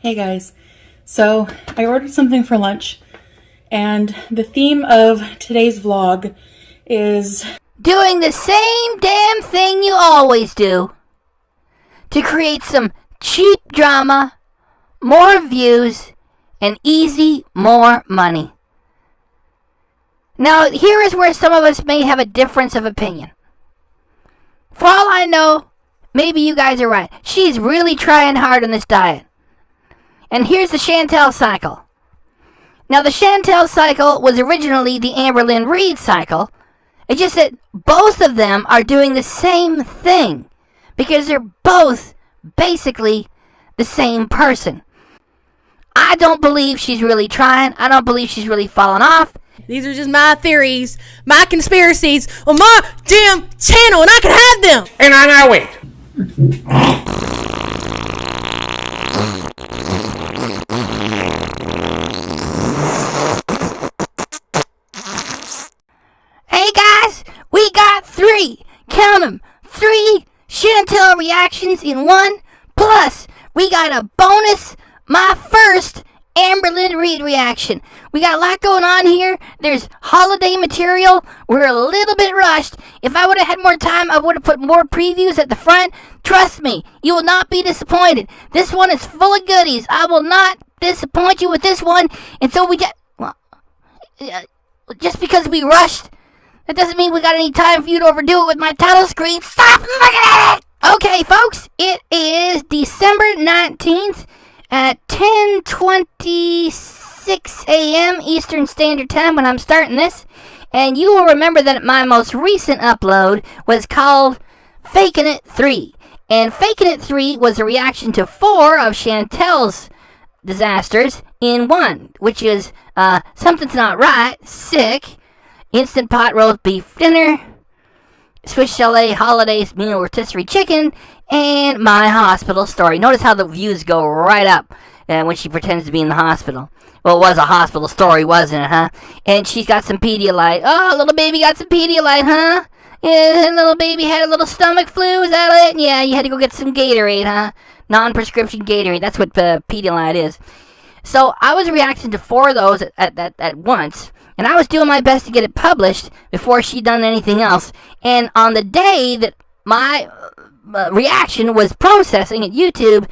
Hey guys, so I ordered something for lunch, and the theme of today's vlog is doing the same damn thing you always do to create some cheap drama, more views, and easy more money. Now, here is where some of us may have a difference of opinion. For all I know, maybe you guys are right. She's really trying hard on this diet. And here's the Chantal cycle. Now, the Chantal cycle was originally the Amberlynn Reid cycle. It's just that both of them are doing the same thing because they're both basically the same person. I don't believe she's really trying. I don't believe she's really falling off. These are just my theories, my conspiracies on my damn channel, and I can have them. And I know it. Hey guys, we got three, count them, 3 Chantal reactions in one, plus we got a bonus, my first Amberlynn Reid reaction. We got a lot going on here. There's holiday material. We're a little bit rushed. If I would have had more time, I would have put more previews at the front. Trust me, you will not be disappointed. This one is full of goodies. I will not disappoint you with this one. And so just because we rushed, that doesn't mean we got any time for you to overdo it with my title screen. Stop looking at it! Okay, folks, it is December 19th at 10:26 a.m. Eastern Standard Time when I'm starting this. And you will remember that my most recent upload was called Faking It 3. And Faking It 3 was a reaction to 4 of Chantal's disasters in one, which is Something's Not Right, Sick, Instant Pot Roast Beef Dinner, Swiss Chalet Holidays Meal Rotisserie Chicken, and My Hospital Story. Notice how the views go right up when she pretends to be in the hospital. Well, it was a hospital story, wasn't it, huh? And she's got some Pedialyte. Oh, little baby got some Pedialyte, huh? Yeah, little baby had a little stomach flu, is that it? Yeah, you had to go get some Gatorade, huh? Non-prescription Gatorade, that's what Pedialyte is. So, I was reacting to 4 of those at once, and I was doing my best to get it published before she'd done anything else. And on the day that my reaction was processing at YouTube,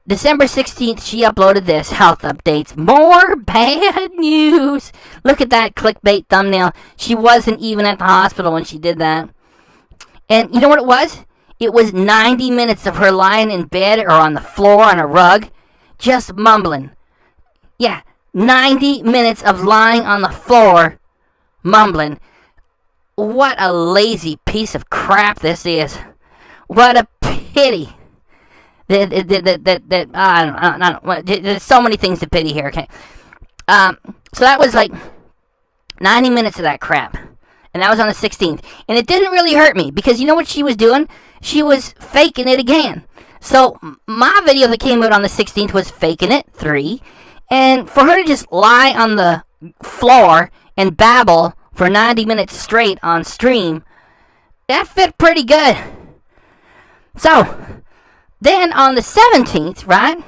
December 16th, she uploaded this. Health updates. More bad news. Look at that clickbait thumbnail. She wasn't even at the hospital when she did that. And you know what it was? It was 90 minutes of her lying in bed or on the floor on a rug, just mumbling. Yeah, 90 minutes of lying on the floor, mumbling. What a lazy piece of crap this is. What a pity. I don't know. There's so many things to pity here, okay? So that was like 90 minutes of that crap. And that was on the 16th. And it didn't really hurt me, because you know what she was doing? She was faking it again. So my video that came out on the 16th was Faking It 3. And for her to just lie on the floor and babble for 90 minutes straight on stream, that fit pretty good. So, then on the 17th, right,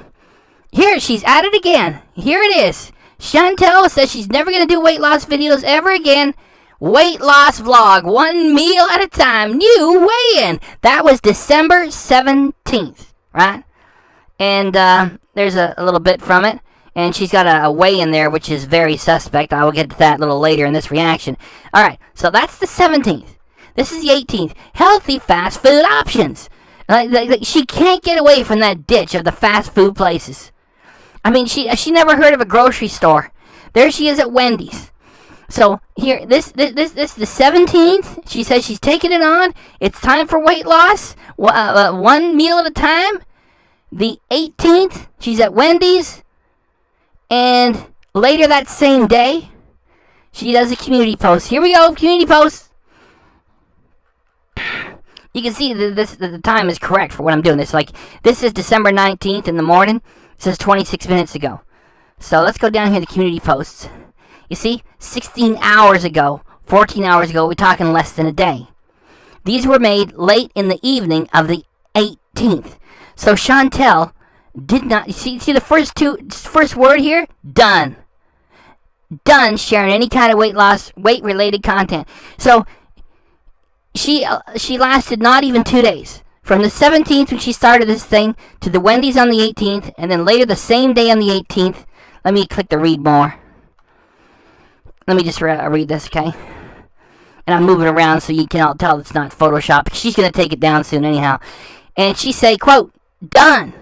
here she's at it again. Here it is. Chantal says she's never going to do weight loss videos ever again. Weight loss vlog, 1 meal at a time, new weigh-in. That was December 17th, right? And there's a little bit from it. And she's got a weigh-in there, which is very suspect. I will get to that a little later in this reaction. All right, so that's the 17th. This is the 18th. Healthy fast food options. She can't get away from that ditch of the fast food places. I mean, she never heard of a grocery store. There she is at Wendy's. So here, this the 17th. She says she's taking it on. It's time for weight loss. 1 meal at a time. The 18th, she's at Wendy's. And later that same day, she does a community post. Here we go, community post. You can see that the time is correct for what I'm doing. This is December 19th in the morning. It says 26 minutes ago. So let's go down here to community posts. You see, 16 hours ago, 14 hours ago, we're talking less than a day. These were made late in the evening of the 18th. So Chantal did not see the first word here? Done sharing any kind of weight related content. So she lasted not even 2 days. From the 17th when she started this thing to the Wendy's on the 18th, and then later the same day on the 18th. Let me click the read more. Let me just read this, okay? And I'm moving around so you can tell it's not Photoshop, because she's going to take it down soon anyhow. And she say, quote, done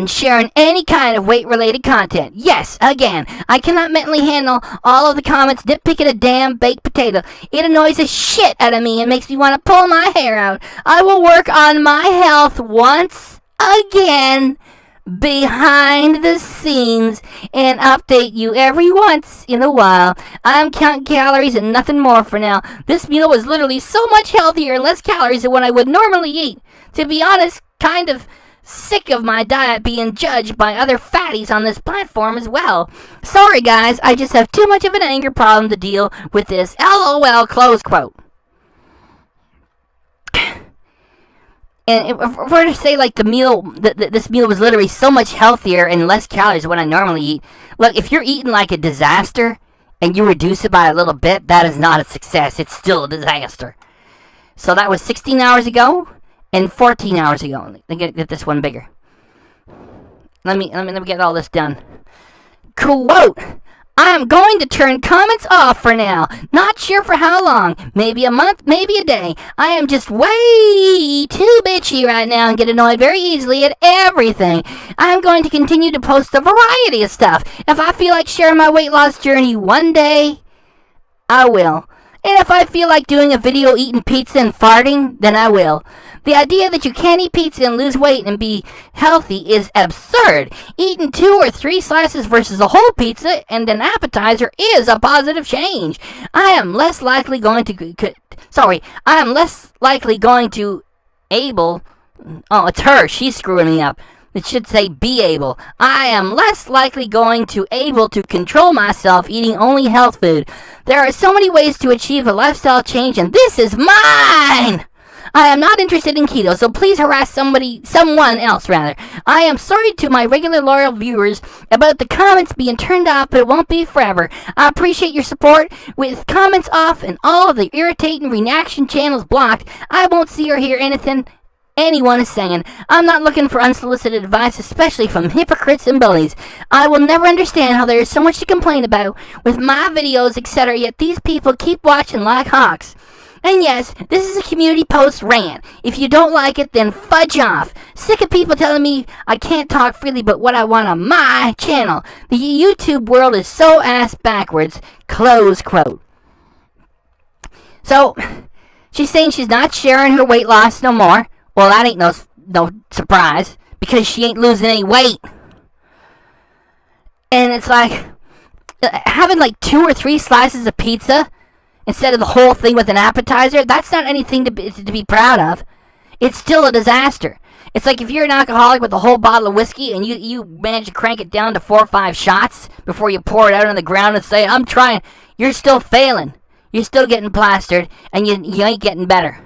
sharing any kind of weight-related content. Yes, again, I cannot mentally handle all of the comments nitpicking a damn baked potato. It annoys the shit out of me and makes me want to pull my hair out. I will work on my health once again behind the scenes and update you every once in a while. I'm counting calories and nothing more for now. This meal was literally so much healthier and less calories than what I would normally eat. To be honest, kind of sick of my diet being judged by other fatties on this platform as well. Sorry guys, I just have too much of an anger problem to deal with this. LOL, close quote. And if we're to say like the meal, this meal was literally so much healthier and less calories than what I normally eat. Look, if you're eating like a disaster and you reduce it by a little bit, that is not a success. It's still a disaster. So that was 16 hours ago and 14 hours ago. Let me get this one bigger. Let me get all this done. Quote. I am going to turn comments off for now. Not sure for how long. Maybe a month, maybe a day. I am just way too bitchy right now and get annoyed very easily at everything. I am going to continue to post a variety of stuff. If I feel like sharing my weight loss journey one day, I will. And if I feel like doing a video eating pizza and farting, then I will. The idea that you can't eat pizza and lose weight and be healthy is absurd. Eating 2 or 3 slices versus a whole pizza and an appetizer is a positive change. I am less likely going to able... Oh, it's her. She's screwing me up. It should say be able. I am less likely going to able to control myself eating only health food. There are so many ways to achieve a lifestyle change, and this is mine! I am not interested in keto, so please harass someone else rather. I am sorry to my regular loyal viewers about the comments being turned off, but it won't be forever. I appreciate your support. With comments off and all of the irritating reaction channels blocked, I won't see or hear anything anyone is saying. I'm not looking for unsolicited advice, especially from hypocrites and bullies. I will never understand how there is so much to complain about with my videos, etc., yet these people keep watching like hawks. And yes, this is a community post rant. If you don't like it, then fudge off. Sick of people telling me I can't talk freely about what I want on my channel. The YouTube world is so ass backwards. Close quote. So, she's saying she's not sharing her weight loss no more. Well, that ain't no surprise, because she ain't losing any weight. And it's like, having like 2 or 3 slices of pizza instead of the whole thing with an appetizer, that's not anything to be proud of. It's still a disaster. It's like if you're an alcoholic with a whole bottle of whiskey and you manage to crank it down to 4 or 5 shots before you pour it out on the ground and say, I'm trying, you're still failing. You're still getting plastered, and you ain't getting better.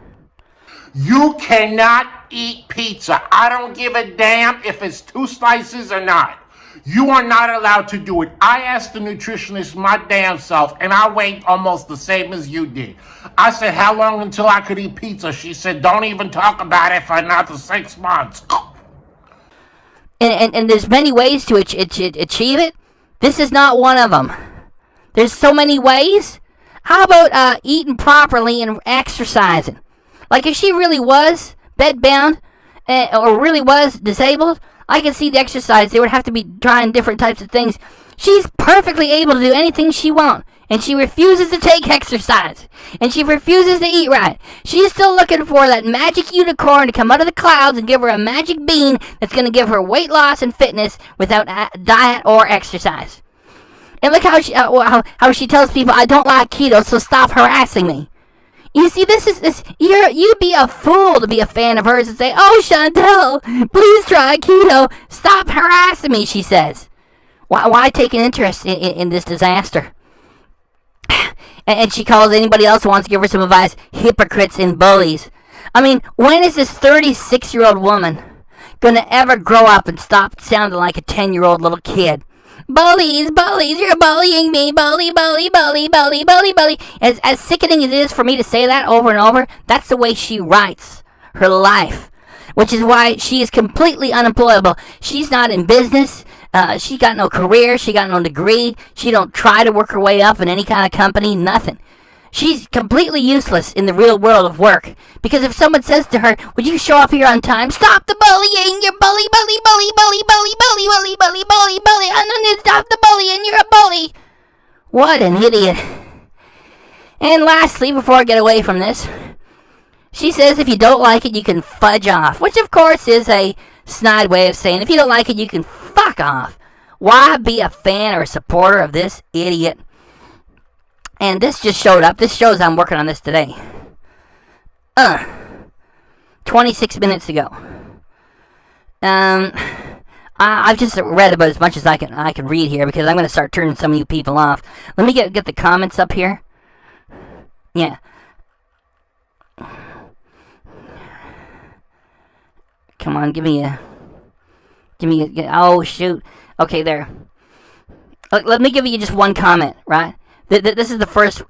You cannot eat pizza. I don't give a damn if it's 2 slices or not. You are not allowed to do it. I asked the nutritionist my damn self, and I weighed almost the same as you did. I said, how long until I could eat pizza? She said, don't even talk about it for another 6 months. And there's many ways to achieve it. This is not one of them. There's so many ways. How about eating properly and exercising? Like if she really was bedbound or really was disabled, I can see the exercise. They would have to be trying different types of things. She's perfectly able to do anything she wants, and she refuses to take exercise, and she refuses to eat right. She's still looking for that magic unicorn to come out of the clouds and give her a magic bean that's going to give her weight loss and fitness without diet or exercise. And look how she tells people, I don't like keto, so stop harassing me. You see, you'd be a fool to be a fan of hers and say, oh, Chantal, please try keto. Stop harassing me, she says. Why take an interest in this disaster? And she calls anybody else who wants to give her some advice hypocrites and bullies. I mean, when is this 36-year-old woman gonna ever grow up and stop sounding like a 10-year-old little kid. Bullies, you're bullying me, bully. As sickening as it is for me to say that over and over, that's the way she writes her life, which is why she is completely unemployable. She's not in business. She got no career. She got no degree. She don't try to work her way up in any kind of company, nothing. She's completely useless in the real world of work. Because if someone says to her, would you show up here on time? Stop the bullying! You're bully. I don't need to stop the bullying. You're a bully. What an idiot. And lastly, before I get away from this, she says if you don't like it, you can fudge off. Which, of course, is a snide way of saying if you don't like it, you can fuck off. Why be a fan or a supporter of this idiot? And this just showed up. This shows I'm working on this today. 26 minutes ago. I've just read about as much as I can read here because I'm going to start turning some of you people off. Let me get the comments up here. Yeah. Come on, give me a. Oh shoot. Okay, there. Let me give you just one comment, right? This is the first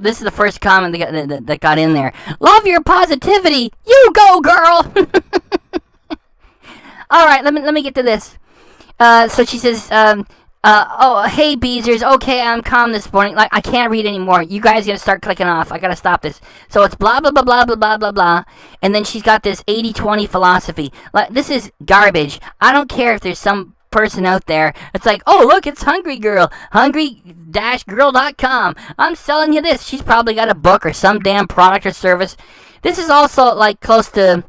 comment that got in there. Love your positivity. You go, girl. All right, let me get to this. So she says, oh, hey, Beezers. Okay, I'm calm this morning. Like, I can't read anymore. You guys gotta start clicking off. I gotta stop this. So it's blah, blah, blah, blah, blah, blah, blah, blah. And then she's got this 80-20 philosophy. Like, this is garbage. I don't care if there's some person out there. It's like, oh, look, it's Hungry Girl. Hungry-girl.com. I'm selling you this. She's probably got a book or some damn product or service. This is also, like, close to...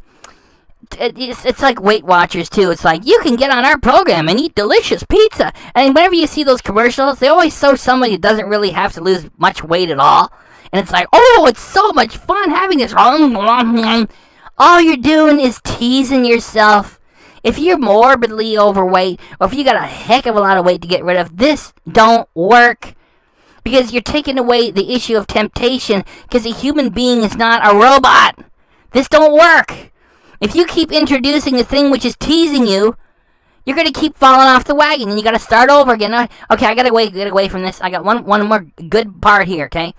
It's like Weight Watchers too. It's like you can get on our program and eat delicious pizza. And whenever you see those commercials, they always show somebody who doesn't really have to lose much weight at all. And it's like, oh, it's so much fun having this. All you're doing is teasing yourself. If you're morbidly overweight, or if you got a heck of a lot of weight to get rid of, this don't work. Because you're taking away the issue of temptation. Because a human being is not a robot. This don't work. If you keep introducing the thing which is teasing you, you're going to keep falling off the wagon, and you got to start over again. Okay, I got to get away from this. I got one more good part here, okay?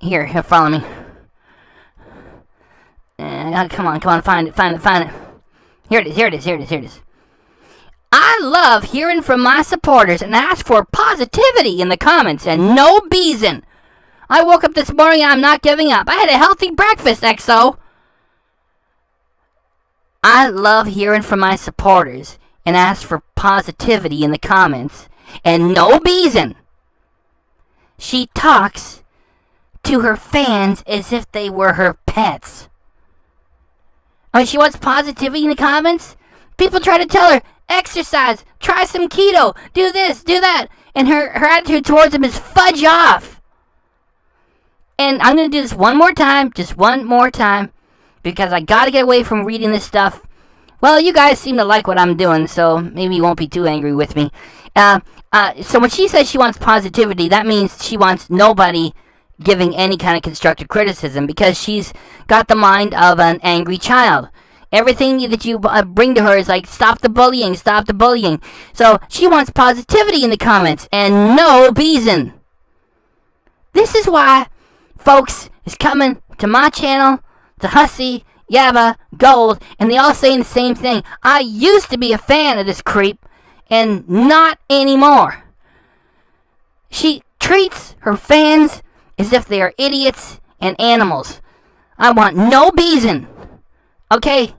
Here, follow me. Come on, find it. Here it is. I love hearing from my supporters and ask for positivity in the comments and no beezing. I woke up this morning and I'm not giving up. I had a healthy breakfast, XO. I love hearing from my supporters and ask for positivity in the comments and no beezing. She talks to her fans as if they were her pets. When she wants positivity in the comments, people try to tell her, exercise, try some keto, do this, do that. And her attitude towards them is fudge off. And I'm going to do this one more time, just one more time. Because I gotta get away from reading this stuff. Well, you guys seem to like what I'm doing, so maybe you won't be too angry with me. So when she says she wants positivity, that means she wants nobody giving any kind of constructive criticism, because she's got the mind of an angry child. Everything that you bring to her is like, stop the bullying. So she wants positivity in the comments, and no beezing. This is why folks is coming to my channel, to Hussy, Yabba, Gold, and they all saying the same thing. I used to be a fan of this creep, and not anymore. She treats her fans as if they are idiots and animals. I want no beezing. Okay,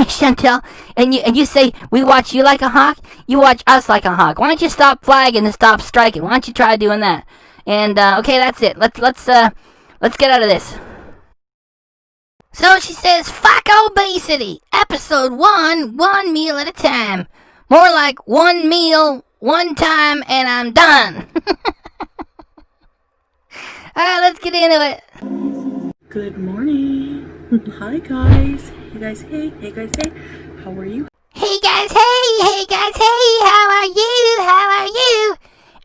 Chantal, and you say we watch you like a hawk, you watch us like a hawk. Why don't you stop flagging and stop striking? Why don't you try doing that? And okay, that's it. Let's get out of this. So she says, fuck obesity. Episode 1 meal at a time. More like one meal, one time, and I'm done. Alright, let's get into it. Good morning. Hi guys. Hey guys, hey. How are you? Hey guys, hey. How are you?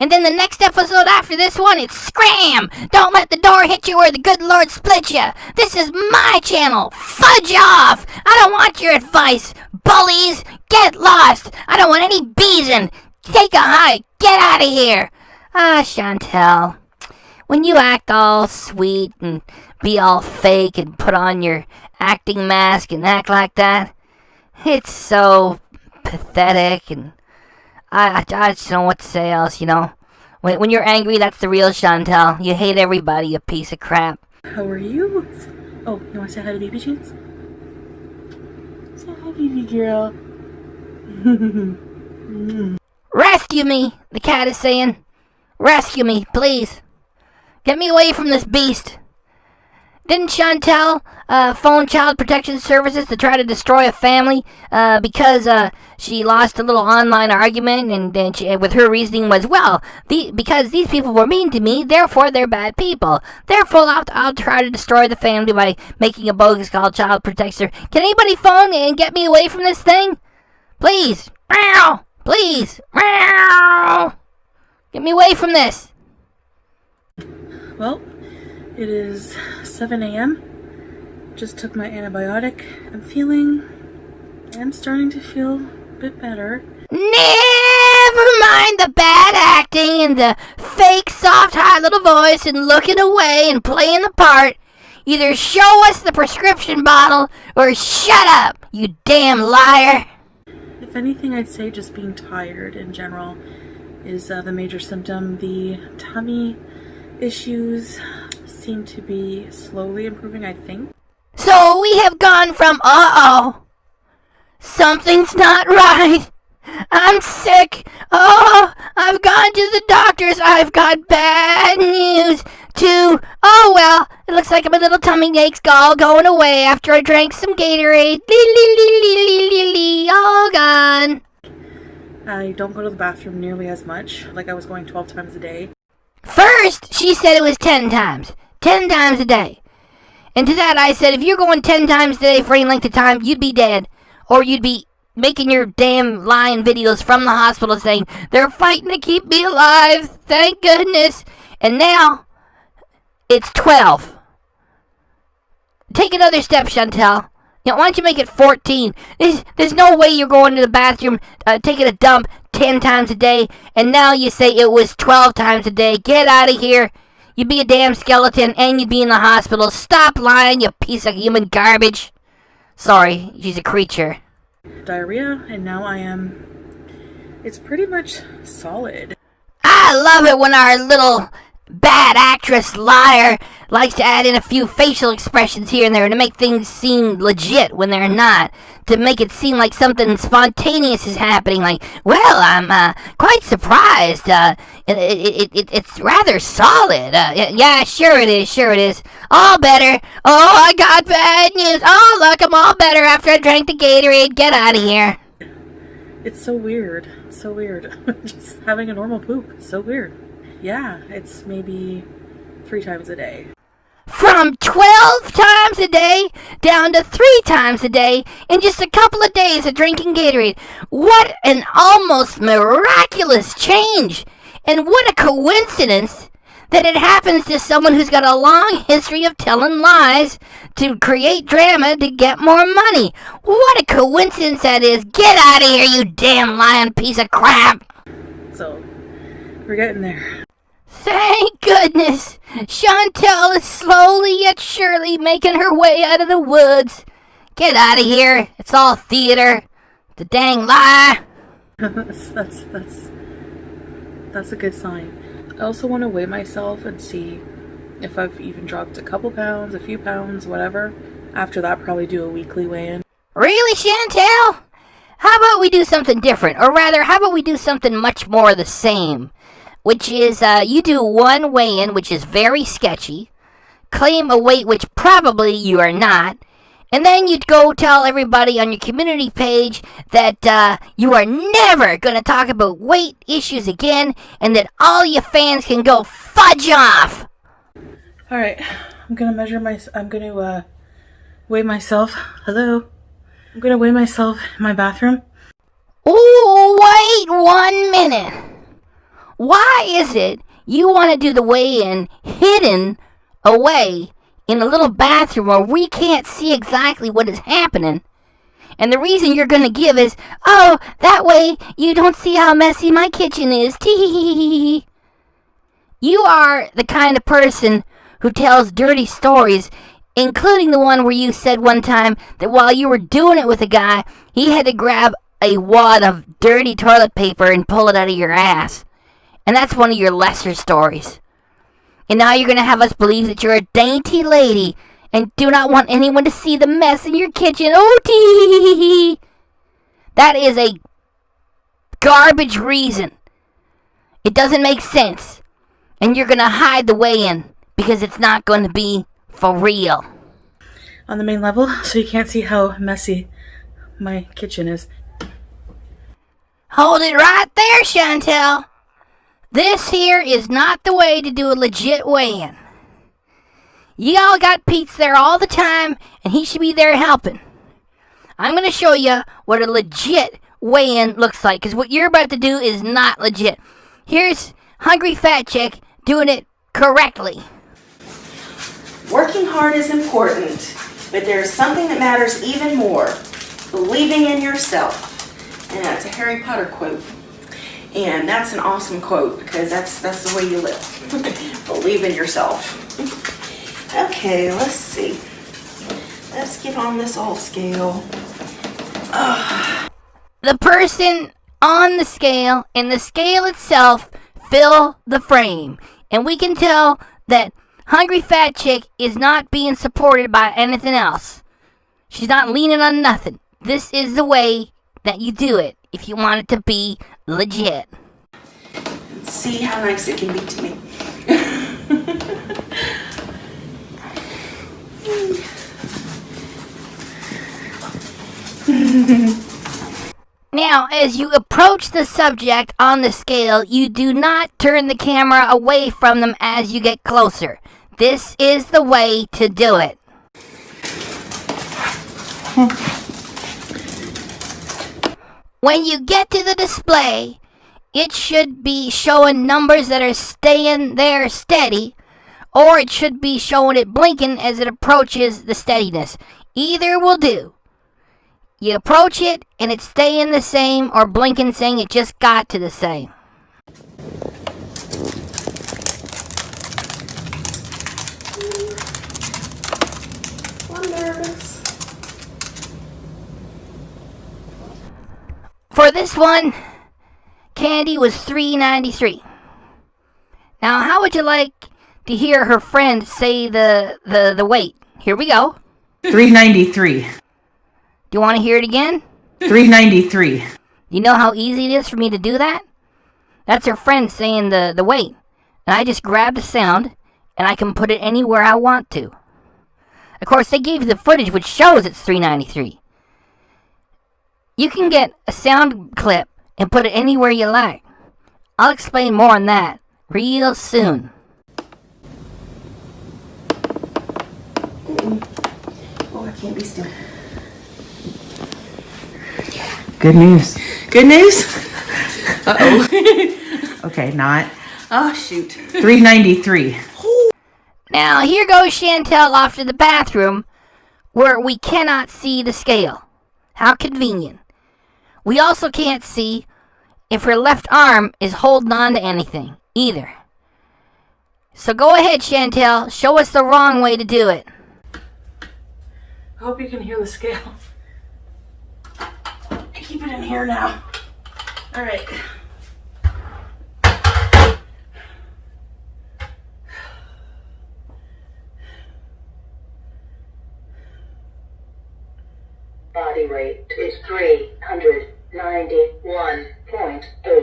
And then the next episode after this one, it's scram! Don't let the door hit you or the good Lord split you. This is my channel. Fudge off! I don't want your advice. Bullies, get lost. I don't want any beezing. Take a hike. Get out of here. Ah, Chantal, when you act all sweet and be all fake and put on your acting mask and act like that, it's so pathetic, and I just don't know what to say else, you know. When you're angry, that's the real Chantal. You hate everybody, you piece of crap. How are you? Oh, you want to say hi to Baby Jeans? Say hi, baby girl. Rescue me, the cat is saying. Rescue me, please. Get me away from this beast. Didn't Chantal phone Child Protection Services to try to destroy a family because she lost a little online argument, and then with her reasoning was, well, because these people were mean to me, therefore they're bad people. Therefore, I'll try to destroy the family by making a bogus call Child Protection. Can anybody phone and get me away from this thing? Please. Meow. Please. Meow. Get me away from this. Well, it is 7 a.m. Just took my antibiotic. I'm starting to feel a bit better. Never mind the bad acting and the fake soft high little voice and looking away and playing the part. Either show us the prescription bottle or shut up, you damn liar. If anything, I'd say just being tired in general is the major symptom. The tummy issues seem to be slowly improving, I think. So we have gone from, something's not right, I'm sick, I've gone to the doctors, I've got bad news, to, oh well, it looks like my little tummy ache's all going away after I drank some Gatorade, all gone. I don't go to the bathroom nearly as much, like I was going 12 times a day. First, she said it was 10 times. 10 times a day. And to that I said, if you're going 10 times a day for any length of time, you'd be dead. Or you'd be making your damn lying videos from the hospital saying, they're fighting to keep me alive, thank goodness. And now, it's 12. Take another step, Chantal. Why don't you make it 14? There's no way you're going to the bathroom, taking a dump 10 times a day, and now you say it was 12 times a day. Get out of here. You'd be a damn skeleton, and you'd be in the hospital. Stop lying, you piece of human garbage. Sorry, she's a creature. Diarrhea, and now it's pretty much solid. I love it when our little bad actress liar likes to add in a few facial expressions here and there to make things seem legit when they're not, to make it seem like something spontaneous is happening, like, well, I'm quite surprised, it's rather solid, yeah, sure it is, all better, oh, I got bad news, oh, look, I'm all better after I drank the Gatorade, get out of here. It's so weird, just having a normal poop, it's so weird. Yeah, it's maybe 3 times a day. From 12 times a day down to 3 times a day in just a couple of days of drinking Gatorade. What an almost miraculous change. And what a coincidence that it happens to someone who's got a long history of telling lies to create drama to get more money. What a coincidence that is. Get out of here, you damn lying piece of crap. So, we're getting there. Thank goodness! Chantal is slowly yet surely making her way out of the woods. Get out of here. It's all theater. The dang lie. That's a good sign. I also want to weigh myself and see if I've even dropped a couple pounds, a few pounds, whatever. After that, probably do a weekly weigh-in. Really, Chantal? How about we do something different? Or rather, how about we do something much more the same? Which is, you do one weigh-in, which is very sketchy, claim a weight which probably you are not, and then you'd go tell everybody on your community page that you are never going to talk about weight issues again, and that all your fans can go fudge off. Alright, I'm going to weigh myself. Hello? I'm going to weigh myself in my bathroom. Ooh, wait 1 minute. Why is it you want to do the weigh-in hidden away in a little bathroom where we can't see exactly what is happening? And the reason you're going to give is, oh, that way you don't see how messy my kitchen is. Tee. You are the kind of person who tells dirty stories, including the one where you said one time that while you were doing it with a guy, he had to grab a wad of dirty toilet paper and pull it out of your ass. And that's one of your lesser stories. And now you're going to have us believe that you're a dainty lady and do not want anyone to see the mess in your kitchen. Oh, tee. That is a garbage reason. It doesn't make sense. And you're going to hide the weigh-in because it's not going to be for real. On the main level, so you can't see how messy my kitchen is. Hold it right there, Chantal. This here is not the way to do a legit weigh-in. Y'all got Pete's there all the time, and he should be there helping. I'm going to show you what a legit weigh-in looks like, because what you're about to do is not legit. Here's Hungry Fat Chick doing it correctly. Working hard is important, but there's something that matters even more. Believing in yourself. And that's a Harry Potter quote. And that's an awesome quote because that's the way you live. Believe in yourself. Okay, let's see. Let's get on this old scale. The person on the scale and the scale itself fill the frame. And we can tell that Hungry Fat Chick is not being supported by anything else. She's not leaning on nothing. This is the way that you do it if you want it to be legit. See how nice it can be to me. Now, as you approach the subject on the scale, you do not turn the camera away from them as you get closer. This is the way to do it. When you get to the display, it should be showing numbers that are staying there steady, or it should be showing it blinking as it approaches the steadiness. Either will do. You approach it and it's staying the same, or blinking saying it just got to the same. I'm nervous. For this one, Candy was $3.93. Now, how would you like to hear her friend say the weight? Here we go. $3.93. Do you want to hear it again? $3.93. You know how easy it is for me to do that? That's her friend saying the weight. And I just grab the sound, and I can put it anywhere I want to. Of course, they gave you the footage which shows it's $3.93. You can get a sound clip and put it anywhere you like. I'll explain more on that real soon. Oh, I can't be still. Good news. Good news? Uh-oh. Okay, not. Oh, shoot. $3.93. Now, here goes Chantal off to the bathroom where we cannot see the scale. How convenient. We also can't see if her left arm is holding on to anything, either. So go ahead, Chantal. Show us the wrong way to do it. I hope you can hear the scale. I keep it in here now. Alright. Body weight is 391.8.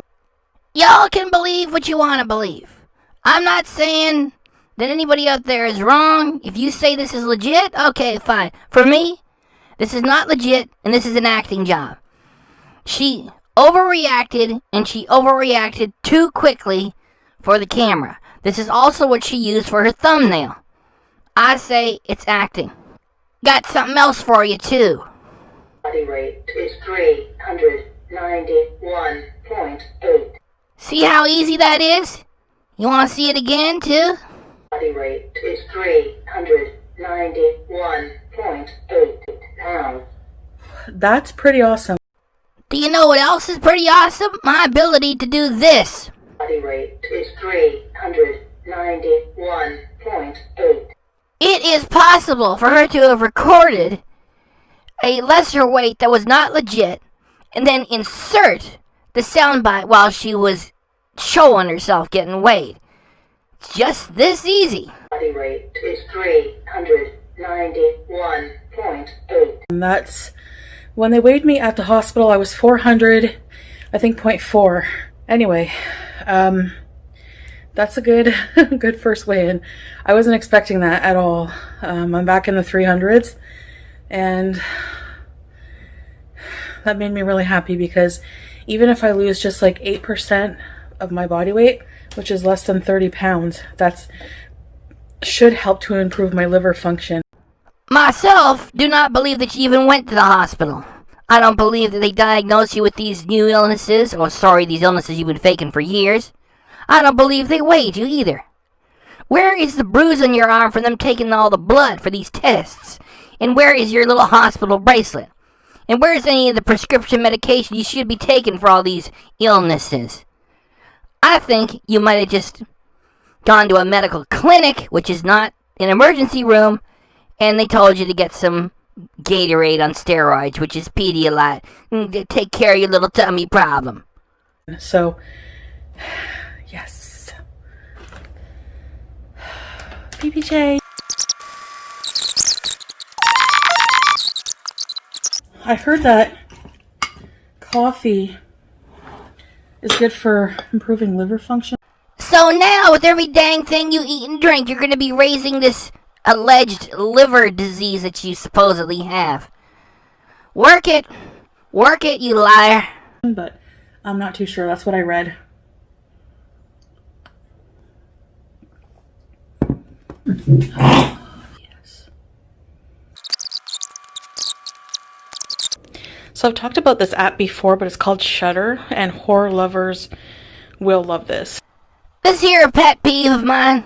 Y'all can believe what you want to believe. I'm not saying that anybody out there is wrong. If you say this is legit, okay, fine. For me, this is not legit, and this is an acting job. She overreacted, and she overreacted too quickly for the camera. This is also what she used for her thumbnail. I say it's acting. Got something else for you, too. Body weight is 391.8. See how easy that is? You want to see it again, too? Body weight is 391.8 pounds. That's pretty awesome. Do you know what else is pretty awesome? My ability to do this. Body weight is 391.8. It is possible for her to have recorded a lesser weight that was not legit and then insert the soundbite while she was showing herself getting weighed. It's just this easy. Body weight is 391.8. And that's when they weighed me at the hospital. I was 400, I think, 0.4. Anyway, that's a good good first weigh-in. I wasn't expecting that at all. I'm back in the 300s, and that made me really happy, because even if I lose just like 8% of my body weight, which is less than 30 pounds, that's should help to improve my liver function. Myself, do not believe that you even went to the hospital. I don't believe that they diagnosed you with these new illnesses, or these illnesses you've been faking for years. I don't believe they weighed you either. Where is the bruise on your arm from them taking all the blood for these tests? And where is your little hospital bracelet? And where is any of the prescription medication you should be taking for all these illnesses? I think you might have just gone to a medical clinic, which is not an emergency room, and they told you to get some Gatorade on steroids, which is Pedialyte, to take care of your little tummy problem. So, yes. PPJ. I heard that coffee is good for improving liver function. So now, with every dang thing you eat and drink, you're going to be raising this alleged liver disease that you supposedly have. Work it, you liar. But I'm not too sure. That's what I read. Yes. So I've talked about this app before, but it's called Shudder, and horror lovers will love this. This here a pet peeve of mine.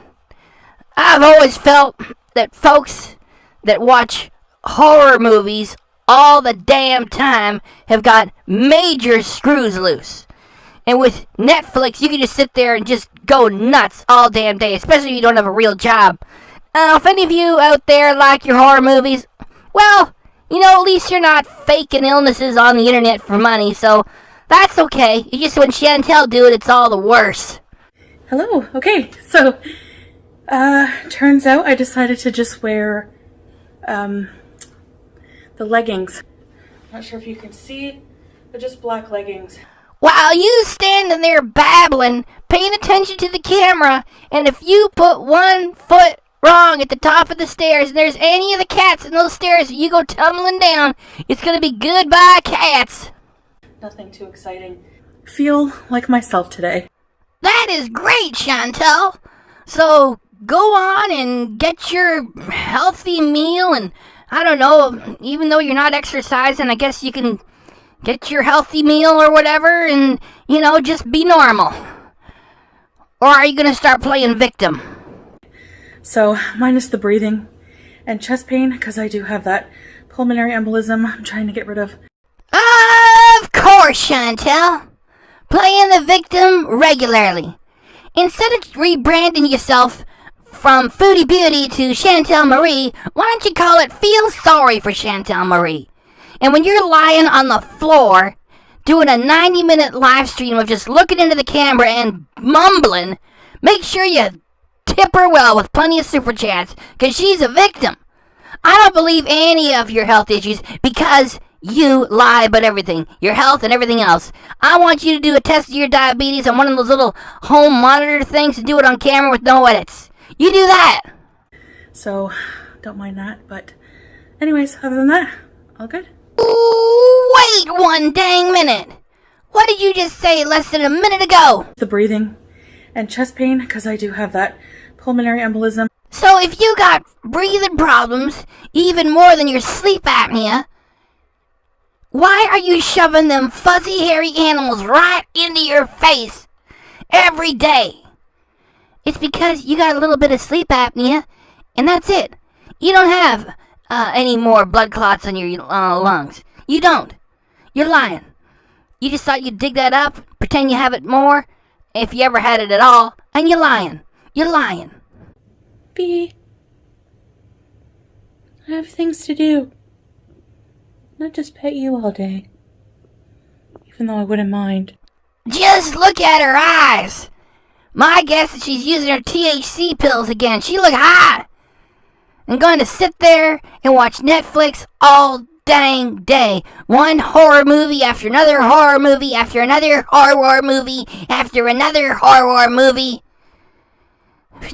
I've always felt that folks that watch horror movies all the damn time have got major screws loose. And with Netflix, you can just sit there and just go nuts all damn day, especially if you don't have a real job. Now, if any of you out there like your horror movies, well, you know, at least you're not faking illnesses on the internet for money, so that's okay. It's just when Chantal do it, it's all the worse. Hello. Okay, so turns out I decided to just wear the leggings. Not sure if you can see, but just black leggings. While you standing there babbling, paying attention to the camera, and if you put one foot wrong at the top of the stairs and there's any of the cats in those stairs, you go tumbling down, it's gonna be goodbye cats. Nothing too exciting. Feel like myself today. That is great, Chantal. So go on and get your healthy meal, and I don't know, even though you're not exercising, I guess you can get your healthy meal or whatever, and, you know, just be normal. Or are you going to start playing victim? So, minus the breathing and chest pain, because I do have that pulmonary embolism I'm trying to get rid of. Of course, Chantal. Playing the victim regularly. Instead of rebranding yourself from Foodie Beauty to Chantal Marie, why don't you call it Feel Sorry for Chantal Marie? And when you're lying on the floor, doing a 90-minute live stream of just looking into the camera and mumbling, make sure you tip her well with plenty of super chats, because she's a victim. I don't believe any of your health issues, because you lie about everything, your health and everything else. I want you to do a test of your diabetes on one of those little home monitor things and do it on camera with no edits. You do that. So, don't mind that, but anyways, other than that, all good. Ooh, wait one dang minute. What did you just say less than a minute ago? The breathing and chest pain, because I do have that pulmonary embolism. So if you got breathing problems, even more than your sleep apnea, why are you shoving them fuzzy hairy animals right into your face every day. It's because you got a little bit of sleep apnea, and that's it. You don't have any more blood clots on your lungs. You don't. You're lying. You just thought you'd dig that up, pretend you have it more, if you ever had it at all, and you're lying. You're lying. B, I have things to do. Not just pet you all day. Even though I wouldn't mind. Just look at her eyes. My guess is she's using her THC pills again. She look high. I'm going to sit there and watch Netflix all dang day. One horror movie after another horror movie after another horror movie after another horror movie.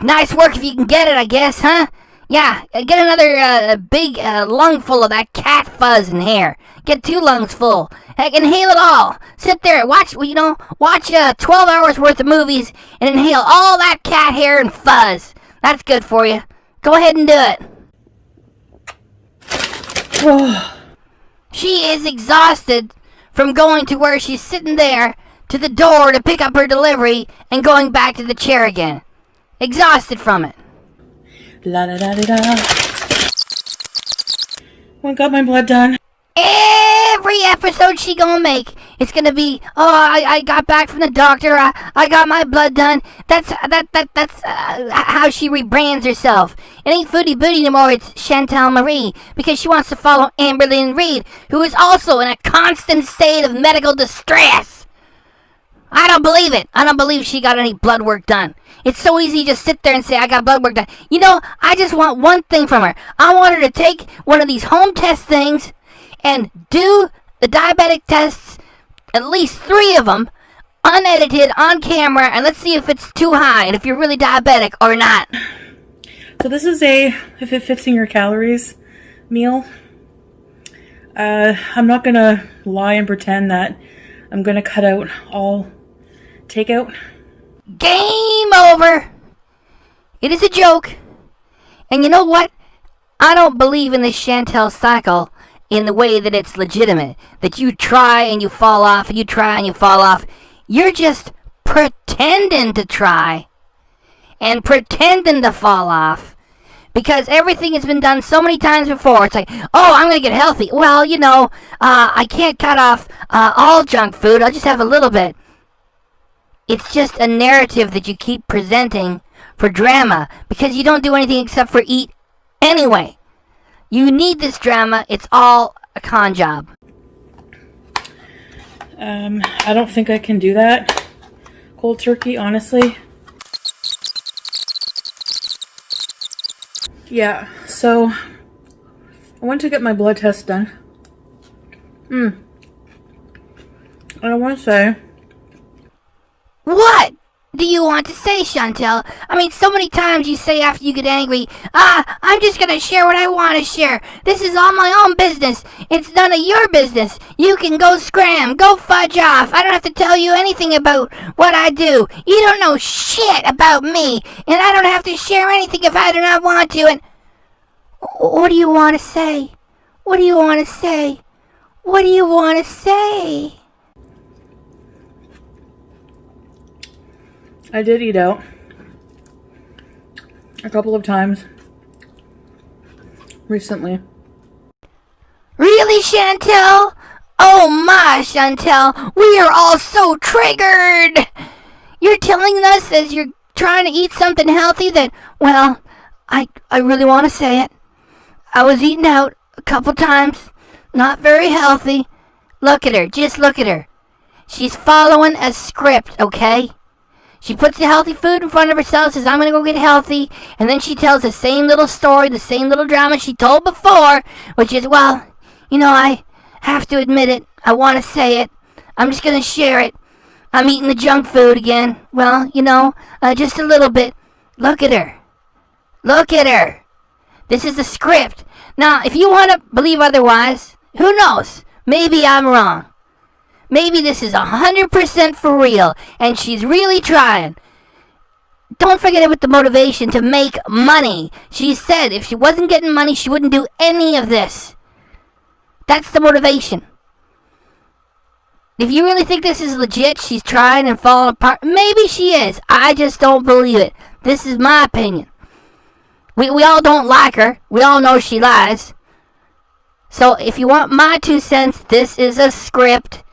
Nice work if you can get it, I guess, huh? Yeah, get another big lungful of that cat fuzz in here. Get 2 lungs full. Heck, inhale it all. Sit there and watch 12 hours worth of movies and inhale all that cat hair and fuzz. That's good for you. Go ahead and do it. She is exhausted from going to where she's sitting there to the door to pick up her delivery and going back to the chair again. Exhausted from it. La da da da da. I got my blood done. Every episode she gonna make, it's gonna be, I got back from the doctor, I got my blood done. That's how she rebrands herself. It ain't Foodie Beauty anymore, it's Chantal Marie, because she wants to follow Amberlynn Reid, who is also in a constant state of medical distress. I don't believe it. I don't believe she got any blood work done. It's so easy to just sit there and say, I got blood work done. You know, I just want one thing from her. I want her to take one of these home test things and do the diabetic tests, at least 3 of them, unedited, on camera, and let's see if it's too high and if you're really diabetic or not. So this is a, if it fits in your calories, meal. I'm not gonna lie and pretend that I'm gonna cut out all takeout. Game over. It is a joke. And you know what? I don't believe in this Chantal cycle in the way that it's legitimate. That you try and you fall off, and you try and you fall off. You're just pretending to try and pretending to fall off. Because everything has been done so many times before. It's like, oh, I'm going to get healthy. Well, you know, I can't cut off all junk food. I'll just have a little bit. It's just a narrative that you keep presenting for drama because you don't do anything except for eat anyway. You need this drama. It's all a con job. I don't think I can do that. Cold turkey, honestly. Yeah, so I went to get my blood test done. And I want to say... What do you want to say, Chantal? I mean, so many times you say after you get angry, I'm just going to share what I want to share. This is all my own business. It's none of your business. You can go scram, go fudge off. I don't have to tell you anything about what I do. You don't know shit about me, and I don't have to share anything if I do not want to. And what do you want to say? What do you want to say? What do you want to say? I did eat out a couple of times recently. Really, Chantal? Oh my, Chantal, we are all so triggered. You're telling us as you're trying to eat something healthy that, well, I really want to say it. I was eating out a couple times, not very healthy. Look at her, just look at her. She's following a script, okay? She puts the healthy food in front of herself, says, I'm going to go get healthy, and then she tells the same little story, the same little drama she told before, which is, well, you know, I have to admit it. I want to say it. I'm just going to share it. I'm eating the junk food again. Well, you know, just a little bit. Look at her. Look at her. This is the script. Now, if you want to believe otherwise, who knows? Maybe I'm wrong. Maybe this is 100% for real, and she's really trying. Don't forget it with the motivation to make money. She said if she wasn't getting money, she wouldn't do any of this. That's the motivation. If you really think this is legit, she's trying and falling apart. Maybe she is. I just don't believe it. This is my opinion. We all don't like her. We all know she lies. So if you want my 2 cents, this is a script.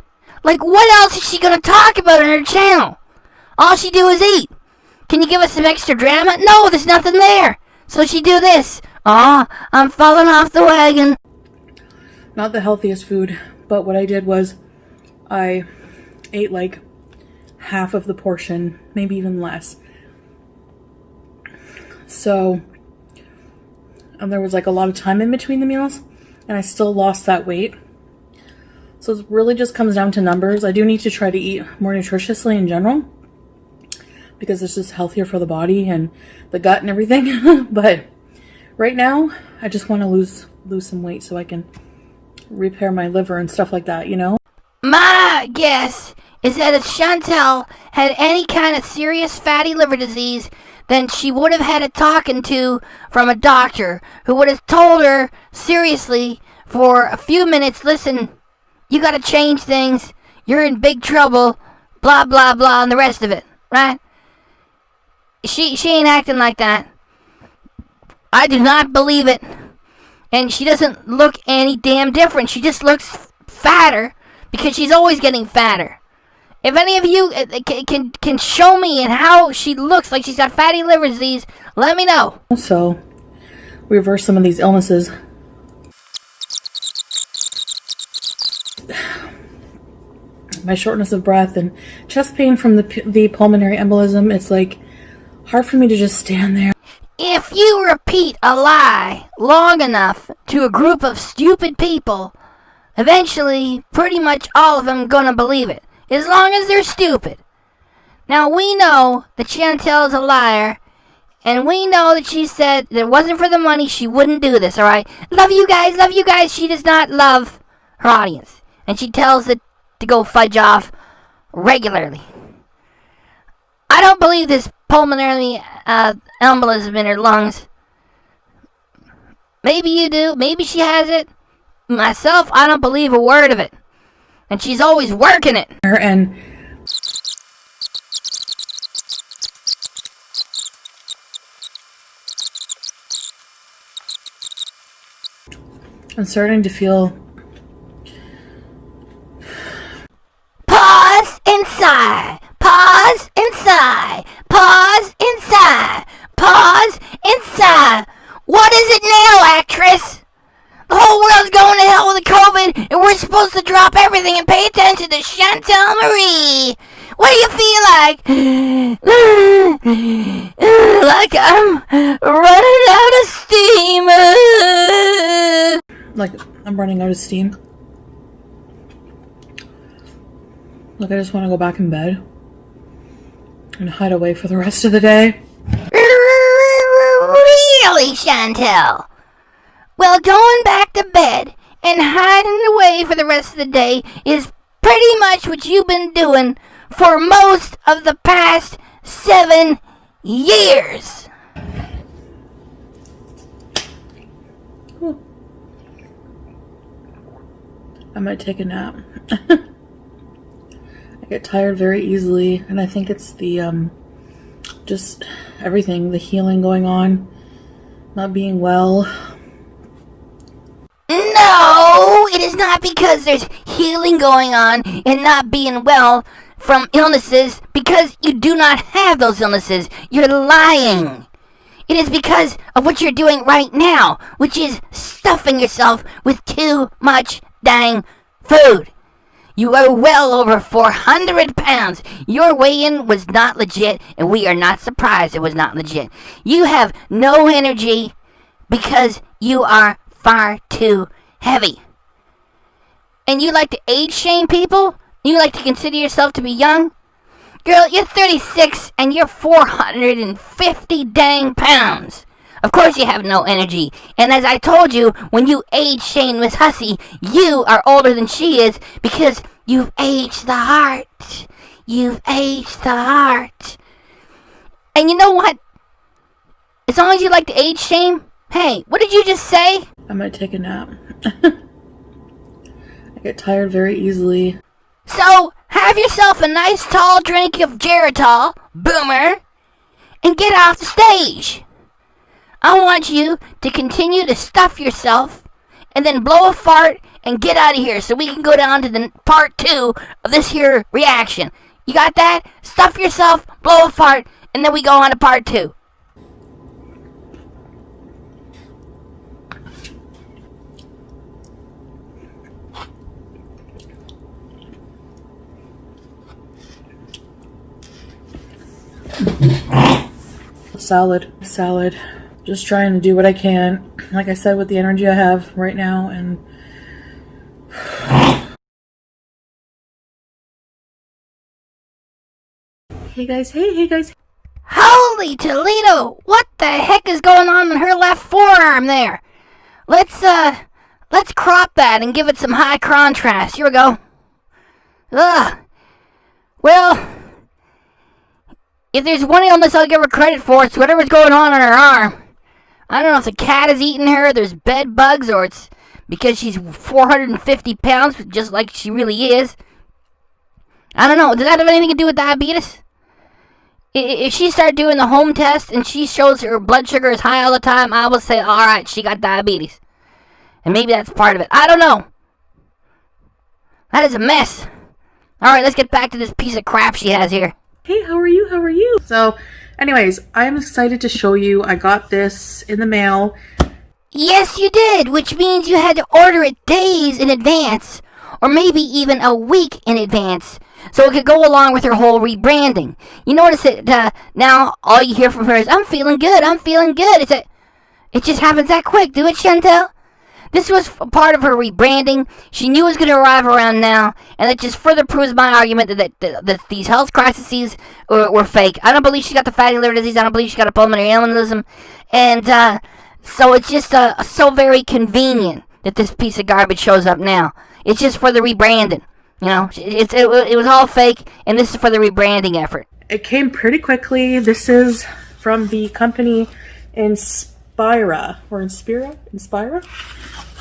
Like, what else is she gonna talk about on her channel? All she do is eat. Can you give us some extra drama? No, there's nothing there. So she do this. Aw, I'm falling off the wagon. Not the healthiest food, but what I did was I ate like half of the portion, maybe even less. So, and there was like a lot of time in between the meals, and I still lost that weight. So it really just comes down to numbers. I do need to try to eat more nutritiously in general, because it's just healthier for the body and the gut and everything. But right now, I just want to lose some weight so I can repair my liver and stuff like that, you know? My guess is that if Chantal had any kind of serious fatty liver disease, then she would have had a talking to from a doctor who would have told her seriously for a few minutes, listen, you gotta change things, you're in big trouble, blah, blah, blah, and the rest of it, right? She ain't acting like that. I do not believe it. And she doesn't look any damn different. She just looks fatter because she's always getting fatter. If any of you can show me and how she looks like she's got fatty liver disease, let me know. So, reverse some of these illnesses. My shortness of breath and chest pain from the pulmonary embolism, it's like hard for me to just stand there. If you repeat a lie long enough to a group of stupid people, eventually pretty much all of them gonna believe it, as long as they're stupid. Now we know that Chantel's a liar, and we know that she said that if it wasn't for the money she wouldn't do this, alright? Love you guys, she does not love her audience, and she tells it to go fudge off regularly. I don't believe this pulmonary embolism in her lungs. Maybe you do. Maybe she has it. Myself, I don't believe a word of it. And she's always working it. And I'm starting to feel... Pause and sigh. Pause and sigh. Pause and sigh. Pause and sigh. What is it now, actress? The whole world's going to hell with the COVID, and we're supposed to drop everything and pay attention to Chantal Marie. What do you feel like? Like I'm running out of steam. like I'm running out of steam. Like I just want to go back in bed and hide away for the rest of the day. Really, Chantal? Well, going back to bed and hiding away for the rest of the day is pretty much what you've been doing for most of the past 7 years. I might take a nap. I get tired very easily, and I think it's the just everything, the healing going on, not being well. No, it is not because there's healing going on and not being well from illnesses, because you do not have those illnesses. You're lying. It is because of what you're doing right now, which is stuffing yourself with too much dang food. You are well over 400 pounds. Your weigh-in was not legit, and we are not surprised it was not legit. You have no energy because you are far too heavy. And you like to age shame people? You like to consider yourself to be young? Girl, you're 36 and you're 450 dang pounds. Of course you have no energy. And as I told you, when you age shame Miss Hussey, you are older than she is because you've aged the heart. You've aged the heart. And you know what? As long as you like to age shame, hey, what did you just say? I might take a nap. I get tired very easily. So, have yourself a nice tall drink of Geritol, boomer, and get off the stage. I want you to continue to stuff yourself and then blow a fart and get out of here so we can go down to the part 2 of this here reaction. You got that? Stuff yourself, blow a fart, and then we go on to part 2. Salad. Just trying to do what I can, like I said, with the energy I have right now. And hey guys. Holy Toledo! What the heck is going on in her left forearm there? Let's crop that and give it some high contrast. Here we go. Ugh. Well, if there's one illness I'll give her credit for, it's whatever's going on her arm. I don't know if the cat is eating her, there's bed bugs, or it's because she's 450 pounds, just like she really is. I don't know. Does that have anything to do with diabetes? If she started doing the home test and she shows her blood sugar is high all the time, I will say, alright, she got diabetes. And maybe that's part of it. I don't know. That is a mess. Alright, let's get back to this piece of crap she has here. Hey, how are you? So, anyways, I'm excited to show you. I got this in the mail. Yes, you did, which means you had to order it days in advance, or maybe even a week in advance, so it could go along with her whole rebranding. You notice that now all you hear from her is, I'm feeling good. It just happens that quick. Do it, Chantal? This was part of her rebranding. She knew it was going to arrive around now, and it just further proves my argument that these health crises were fake. I don't believe she got the fatty liver disease. I don't believe she got a pulmonary embolism. And so it's just so very convenient that this piece of garbage shows up now. It's just for the rebranding. You know, it was all fake, and this is for the rebranding effort. It came pretty quickly. This is from the company Inspira.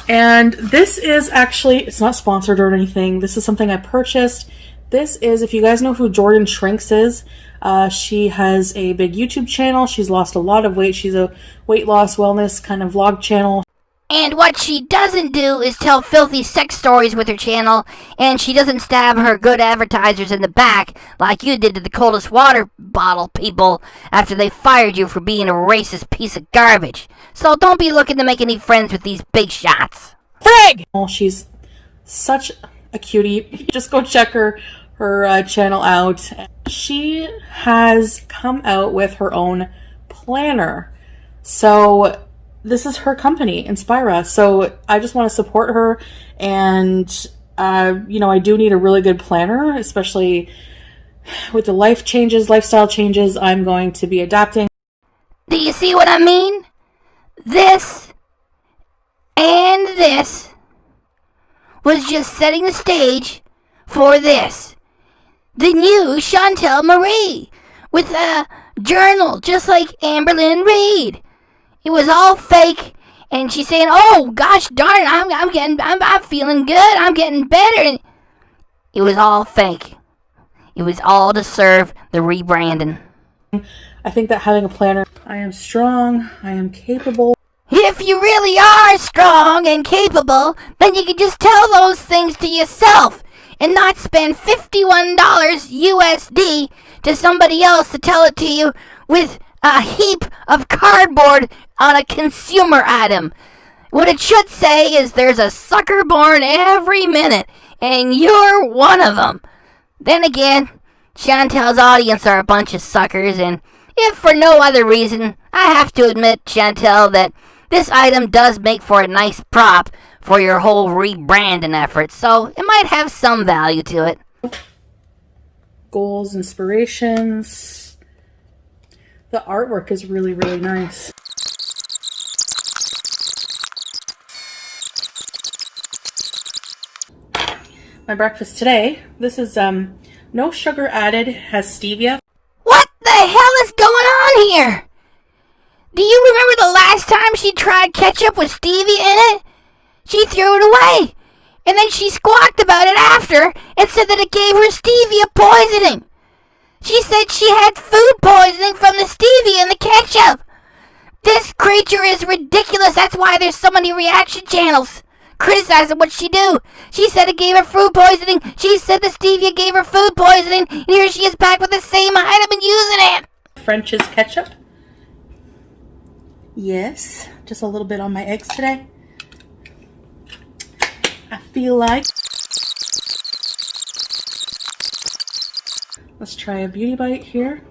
And this is actually, it's not sponsored or anything. This is something I purchased. This is, if you guys know who Jordan Shrinks is, she has a big YouTube channel. She's lost a lot of weight. She's a weight loss wellness kind of vlog channel. And what she doesn't do is tell filthy sex stories with her channel, and she doesn't stab her good advertisers in the back like you did to the coldest water bottle people after they fired you for being a racist piece of garbage. So don't be looking to make any friends with these big shots. Frig! Well, she's such a cutie. Just go check her channel out. She has come out with her own planner. So this is her company, Inspira. So I just want to support her, and I do need a really good planner, especially with the lifestyle changes I'm going to be adapting. Do you see what I mean? This and this was just setting the stage for this. The new Chantal Marie with a journal just like Amberlynn Reid. It was all fake, and she's saying, "Oh gosh darn it, I'm feeling good. I'm getting better." And it was all fake. It was all to serve the rebranding. I think that having a planner, I am strong, I am capable. If you really are strong and capable, then you can just tell those things to yourself and not spend $51 USD to somebody else to tell it to you with a heap of cardboard on a consumer item. What it should say is there's a sucker born every minute, and you're one of them. Then again, Chantal's audience are a bunch of suckers, and if for no other reason, I have to admit, Chantal, that this item does make for a nice prop for your whole rebranding effort, so it might have some value to it. Goals, inspirations. The artwork is really, really nice. My breakfast today, this is no sugar added, has stevia. What the hell is going on here? Do you remember the last time she tried ketchup with stevia in it? She threw it away. And then she squawked about it after and said that it gave her stevia poisoning. She said she had food poisoning from the stevia in the ketchup. This creature is ridiculous. That's why there's so many reaction channels criticizing what she do. She said it gave her food poisoning. She said the stevia gave her food poisoning. And here she is back with the same item and using it. French's ketchup. Yes, just a little bit on my eggs today. I feel like. Let's try a beauty bite here.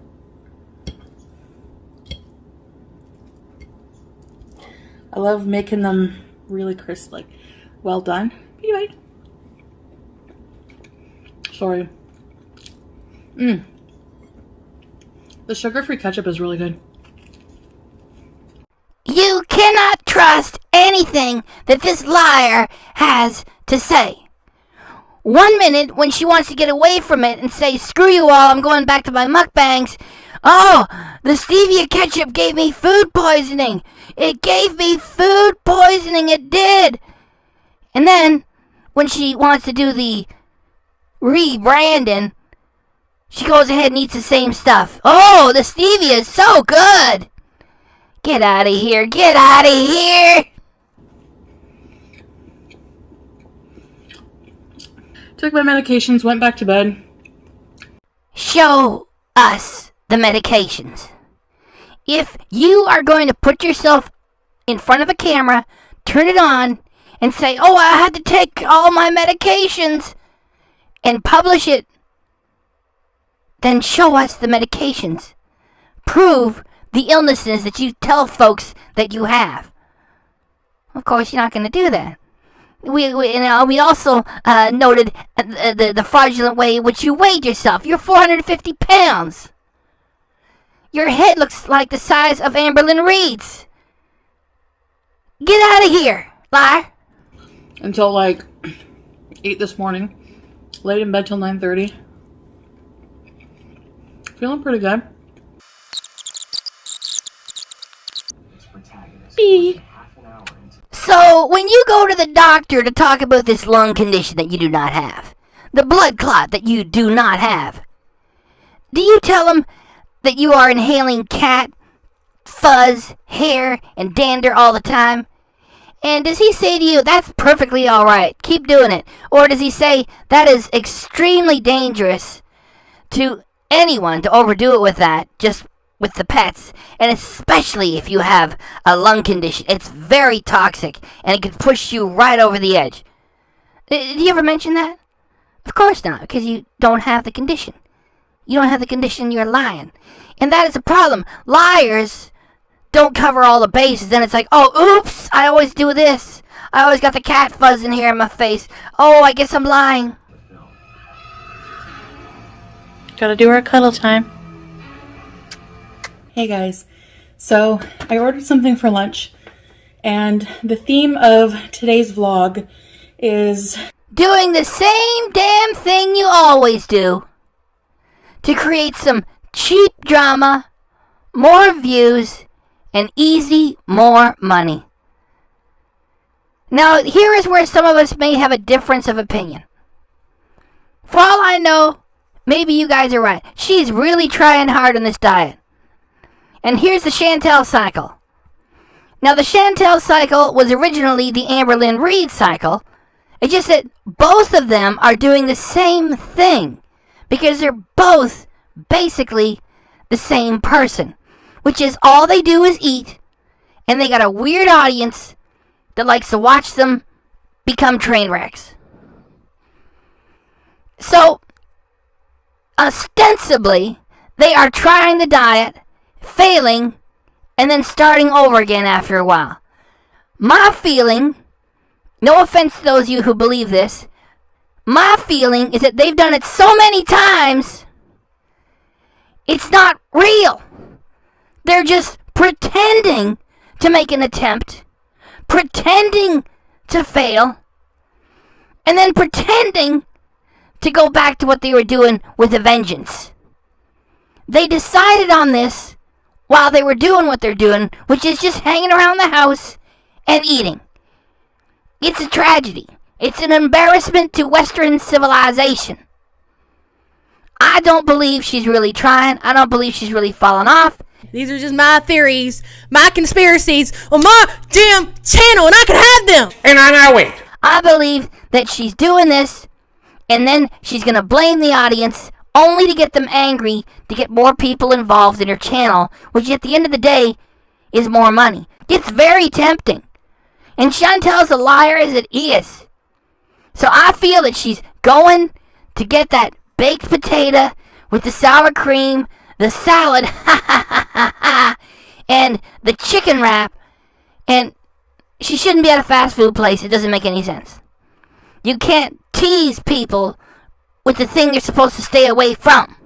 I love making them really crisp, like well done. Beauty bite. Sorry. The sugar-free ketchup is really good. You cannot trust anything that this liar has to say. 1 minute, when she wants to get away from it and say, screw you all, I'm going back to my mukbangs. Oh, the stevia ketchup gave me food poisoning. It gave me food poisoning, it did. And then, when she wants to do the rebranding, she goes ahead and eats the same stuff. Oh, the stevia is so good. Get out of here, get out of here. Took my medications, went back to bed. Show us the medications. If you are going to put yourself in front of a camera, turn it on, and say, oh, I had to take all my medications, and publish it, then show us the medications. Prove the illnesses that you tell folks that you have. Of course, you're not going to do that. We also noted the fraudulent way in which you weighed yourself. You're 450 pounds. Your head looks like the size of Amberlynn Reid's. Get out of here, liar. Until like 8 this morning. Laid in bed till 9:30. Feeling pretty good. Bee. So, when you go to the doctor to talk about this lung condition that you do not have, the blood clot that you do not have, do you tell him that you are inhaling cat, fuzz, hair, and dander all the time? And does he say to you, that's perfectly alright, keep doing it? Or does he say, that is extremely dangerous to anyone to overdo it with that, just with the pets, and especially if you have a lung condition? It's very toxic, and it can push you right over the edge. Did you ever mention that? Of course not, because you don't have the condition. You don't have the condition, you're lying. And that is a problem. Liars don't cover all the bases, then it's like, oh, oops, I always do this. I always got the cat fuzz in here in my face. Oh, I guess I'm lying. Gotta do our cuddle time. Hey guys, so I ordered something for lunch, and the theme of today's vlog is doing the same damn thing you always do to create some cheap drama, more views, and easy more money. Now, here is where some of us may have a difference of opinion. For all I know, maybe you guys are right. She's really trying hard on this diet. And here's the Chantal cycle. Now, the Chantal cycle was originally the Amberlynn Reid cycle. It's just that both of them are doing the same thing, because they're both basically the same person, which is all they do is eat, and they got a weird audience that likes to watch them become train wrecks. So, ostensibly, they are trying the diet, failing, and then starting over again after a while. My feeling, no offense to those of you who believe this, my feeling is that they've done it so many times, it's not real. They're just pretending to make an attempt, pretending to fail, and then pretending to go back to what they were doing with a vengeance. They decided on this while they were doing what they're doing, which is just hanging around the house and eating. It's a tragedy. It's an embarrassment to Western civilization. I don't believe she's really trying. I don't believe she's really falling off. These are just my theories, my conspiracies on my damn channel, and I can have them. And I know it. I believe that she's doing this, and then she's going to blame the audience only to get them angry, to get more people involved in her channel, which at the end of the day is more money. It's very tempting. And Chantal's a liar as it is. So I feel that she's going to get that baked potato with the sour cream, the salad, and the chicken wrap, and she shouldn't be at a fast food place. It doesn't make any sense. You can't tease people with the thing they're supposed to stay away from.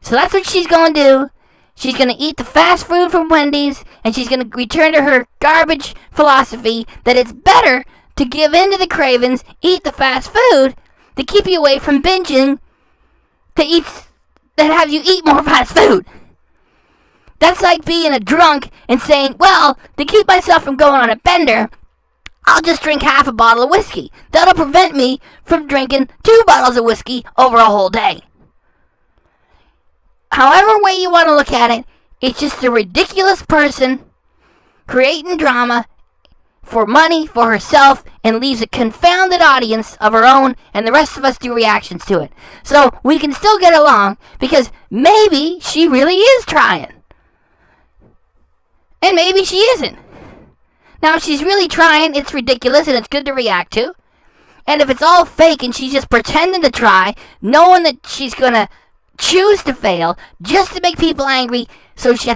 So that's what she's going to do. She's going to eat the fast food from Wendy's, and she's going to return to her garbage philosophy that it's better to give in to the cravings, eat the fast food, to keep you away from binging, that have you eat more fast food. That's like being a drunk and saying, well, to keep myself from going on a bender, I'll just drink half a bottle of whiskey. That'll prevent me from drinking 2 bottles of whiskey over a whole day. However way you want to look at it, it's just a ridiculous person creating drama for money for herself and leaves a confounded audience of her own, and the rest of us do reactions to it. So we can still get along because maybe she really is trying. And maybe she isn't. Now, if she's really trying, it's ridiculous and it's good to react to. And if it's all fake and she's just pretending to try, knowing that she's gonna choose to fail just to make people angry, so she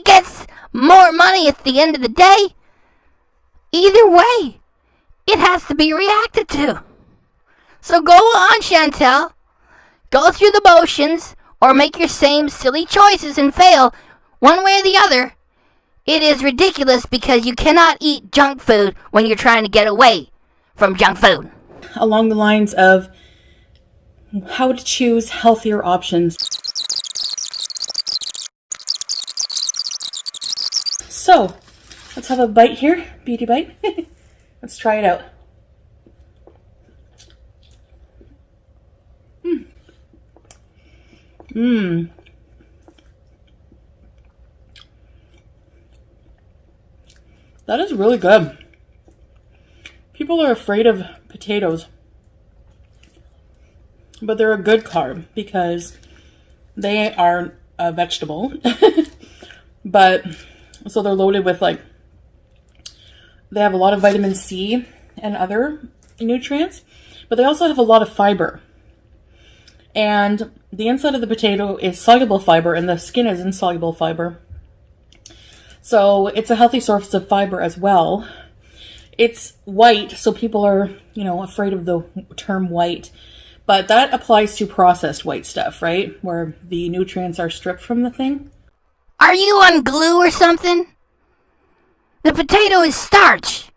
gets more money at the end of the day. Either way, it has to be reacted to. So go on, Chantal. Go through the motions or make your same silly choices and fail one way or the other. It is ridiculous because you cannot eat junk food when you're trying to get away from junk food. Along the lines of how to choose healthier options. So, let's have a bite here. Beauty bite. Let's try it out. That is really good. People are afraid of potatoes, but they're a good carb because they are a vegetable. But so they're loaded with they have a lot of vitamin C and other nutrients, but they also have a lot of fiber. And the inside of the potato is soluble fiber and the skin is insoluble fiber. So it's a healthy source of fiber as well. It's white, so people are, afraid of the term white. But that applies to processed white stuff, right? Where the nutrients are stripped from the thing. Are you on glue or something? The potato is starch.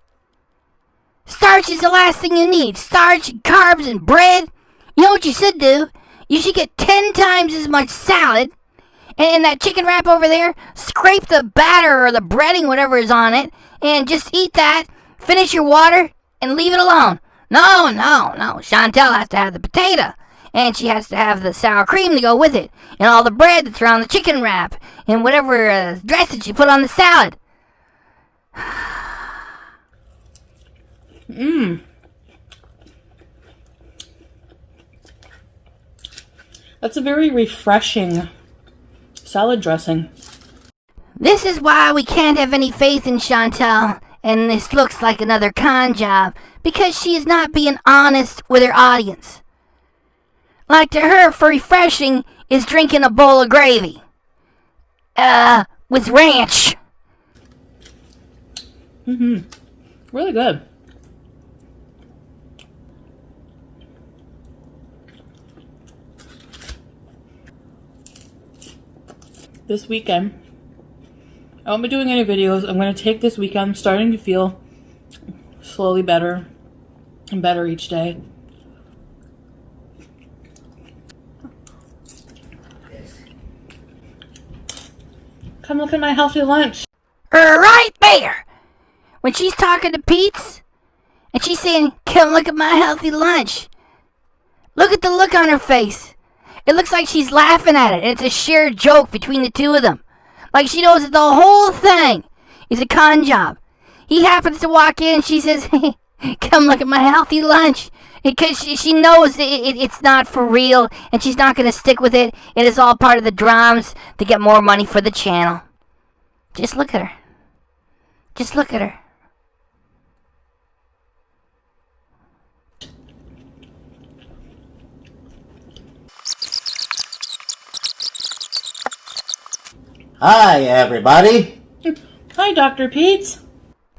Starch is the last thing you need. Starch, carbs, and bread. You know what you should do? You should get 10 times as much salad. And in that chicken wrap over there, scrape the batter or the breading, whatever is on it, and just eat that, finish your water, and leave it alone. No. Chantal has to have the potato. And she has to have the sour cream to go with it. And all the bread that's around the chicken wrap. And whatever dressing she put on the salad. That's a very refreshing salad dressing. This is why we can't have any faith in Chantal. And this looks like another con job. Because she is not being honest with her audience. Like to her, for refreshing is drinking a bowl of gravy. With ranch. Really good. This weekend, I won't be doing any videos. I'm going to take this weekend. I'm starting to feel slowly better and better each day. Come look at my healthy lunch. Right there. When she's talking to Pete's, And she's saying, come look at my healthy lunch. Look at the look on her face. It looks like she's laughing at it, and it's a shared joke between the two of them. Like she knows that the whole thing is a con job. He happens to walk in, she says, hey, come look at my healthy lunch. Because she knows it's not for real, and she's not going to stick with it. It is all part of the dramas to get more money for the channel. Just look at her. Just look at her. Hi, everybody. Hi, Dr. Pete.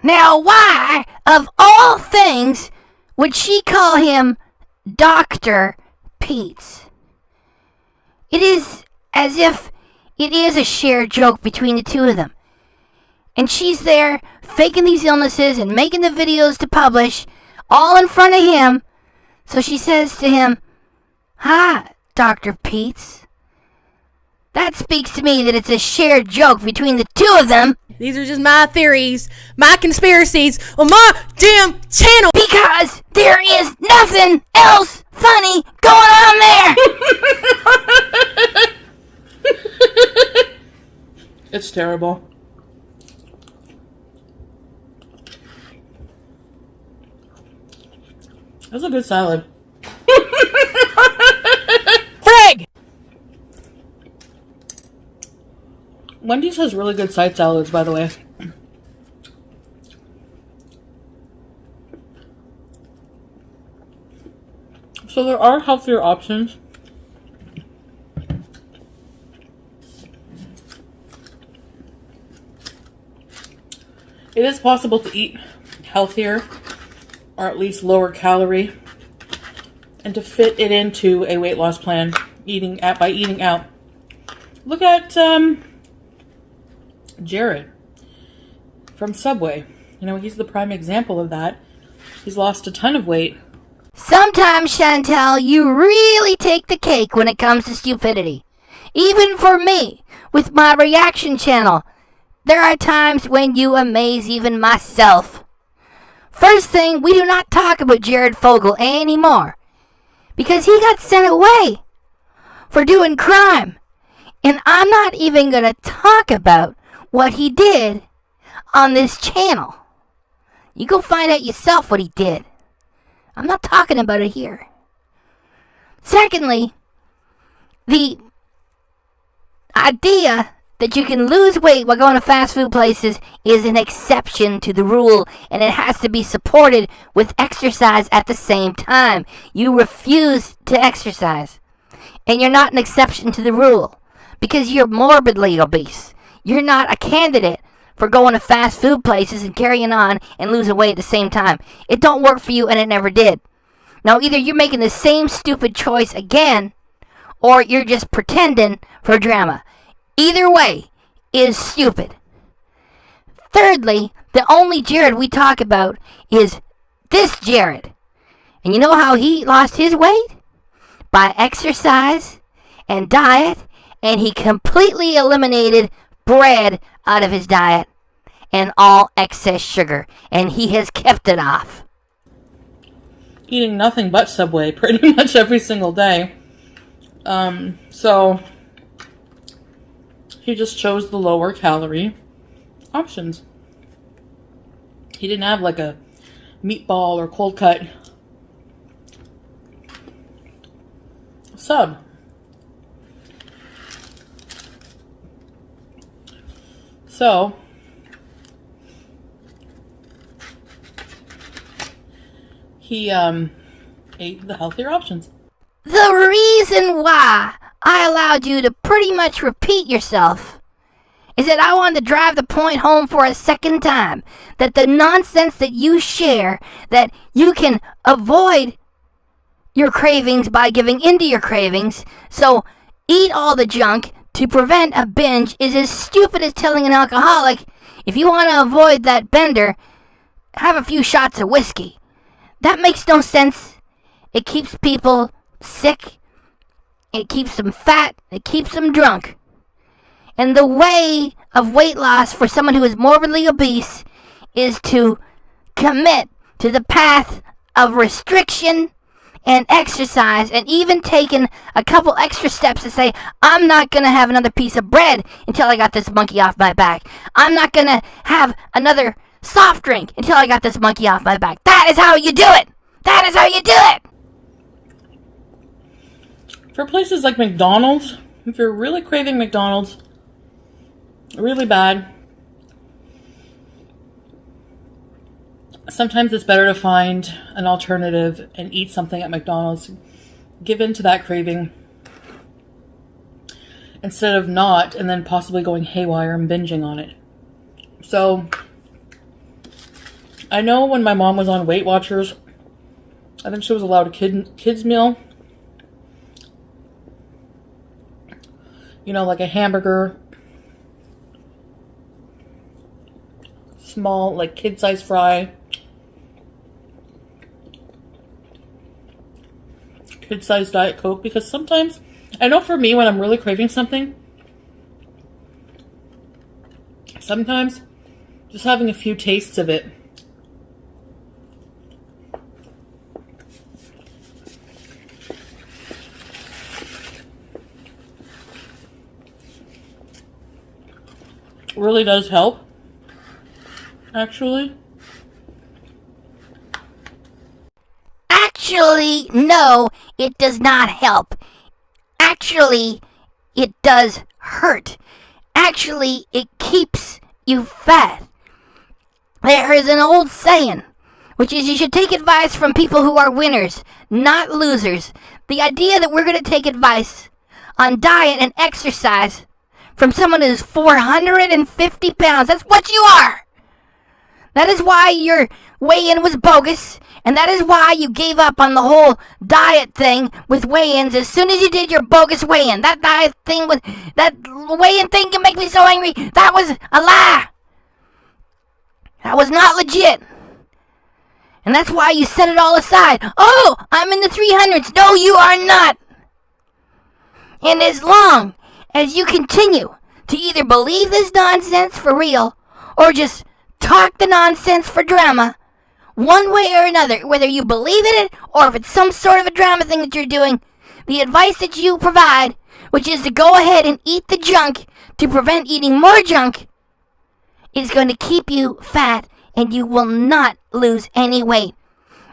Now, why, of all things, would she call him Dr. Pete? It is as if it is a shared joke between the two of them. And she's there faking these illnesses and making the videos to publish all in front of him. So she says to him, hi, Dr. Pete. That speaks to me that it's a shared joke between the two of them. These are just my theories, my conspiracies on my damn channel. Because there is nothing else funny going on there. It's terrible. That's a good salad. Frig! Wendy's has really good side salads, by the way. So there are healthier options. It is possible to eat healthier, or at least lower calorie, and to fit it into a weight loss plan by eating out. Look at Jared from Subway. You know, he's the prime example of that. He's lost a ton of weight. Sometimes, Chantal, you really take the cake when it comes to stupidity. Even for me, with my reaction channel, there are times when you amaze even myself. First thing, we do not talk about Jared Fogle anymore, because he got sent away for doing crime. And I'm not even going to talk about what he did on this channel. You go find out yourself what he did. I'm not talking about it here. Secondly, the idea that you can lose weight while going to fast food places is an exception to the rule, and it has to be supported with exercise at the same time. You refuse to exercise, and you're not an exception to the rule because you're morbidly obese. You're not a candidate for going to fast food places and carrying on and losing weight at the same time. It don't work for you, and it never did. Now, either you're making the same stupid choice again, or you're just pretending for drama. Either way is stupid. Thirdly, the only Jared we talk about is this Jared. And you know how he lost his weight? By exercise and diet, and he completely eliminated bread out of his diet and all excess sugar, and he has kept it off. Eating nothing but Subway pretty much every single day. So he just chose the lower calorie options. He didn't have like a meatball or cold cut sub. So he ate the healthier options. The reason why I allowed you to pretty much repeat yourself is that I wanted to drive the point home for a second time that the nonsense that you share, that you can avoid your cravings by giving into your cravings, so eat all the junk to prevent a binge, is as stupid as telling an alcoholic, if you want to avoid that bender, have a few shots of whiskey. That makes no sense. It keeps people sick. It keeps them fat. It keeps them drunk. And the way of weight loss for someone who is morbidly obese is to commit to the path of restriction and exercise, and even taken a couple extra steps to say, I'm not going to have another piece of bread until I got this monkey off my back. I'm not going to have another soft drink until I got this monkey off my back. That is how you do it. That is how you do it. For places like McDonald's, if you're really craving McDonald's really bad, sometimes it's better to find an alternative and eat something at McDonald's. Give in to that craving instead of not, and then possibly going haywire and binging on it. So, I know when my mom was on Weight Watchers, I think she was allowed a kids meal. You know, like a hamburger, small, like kid-sized fry, kid-sized Diet Coke, because sometimes, I know for me when I'm really craving something, sometimes just having a few tastes of it really does help, actually. Actually, no, it does not help. Actually, it does hurt. Actually, it keeps you fat. There is an old saying, which is you should take advice from people who are winners, not losers. The idea that we're going to take advice on diet and exercise from someone who's 450 pounds, that's what you are. That is why your weigh-in was bogus, and that is why you gave up on the whole diet thing with weigh-ins as soon as you did your bogus weigh-in. That diet thing was, that weigh-in thing can make me so angry. That was a lie. That was not legit. And that's why you set it all aside. Oh, I'm in the 300s. No, you are not. And as long as you continue to either believe this nonsense for real or just talk the nonsense for drama, one way or another, whether you believe in it or if it's some sort of a drama thing that you're doing, the advice that you provide, which is to go ahead and eat the junk to prevent eating more junk, is going to keep you fat and you will not lose any weight.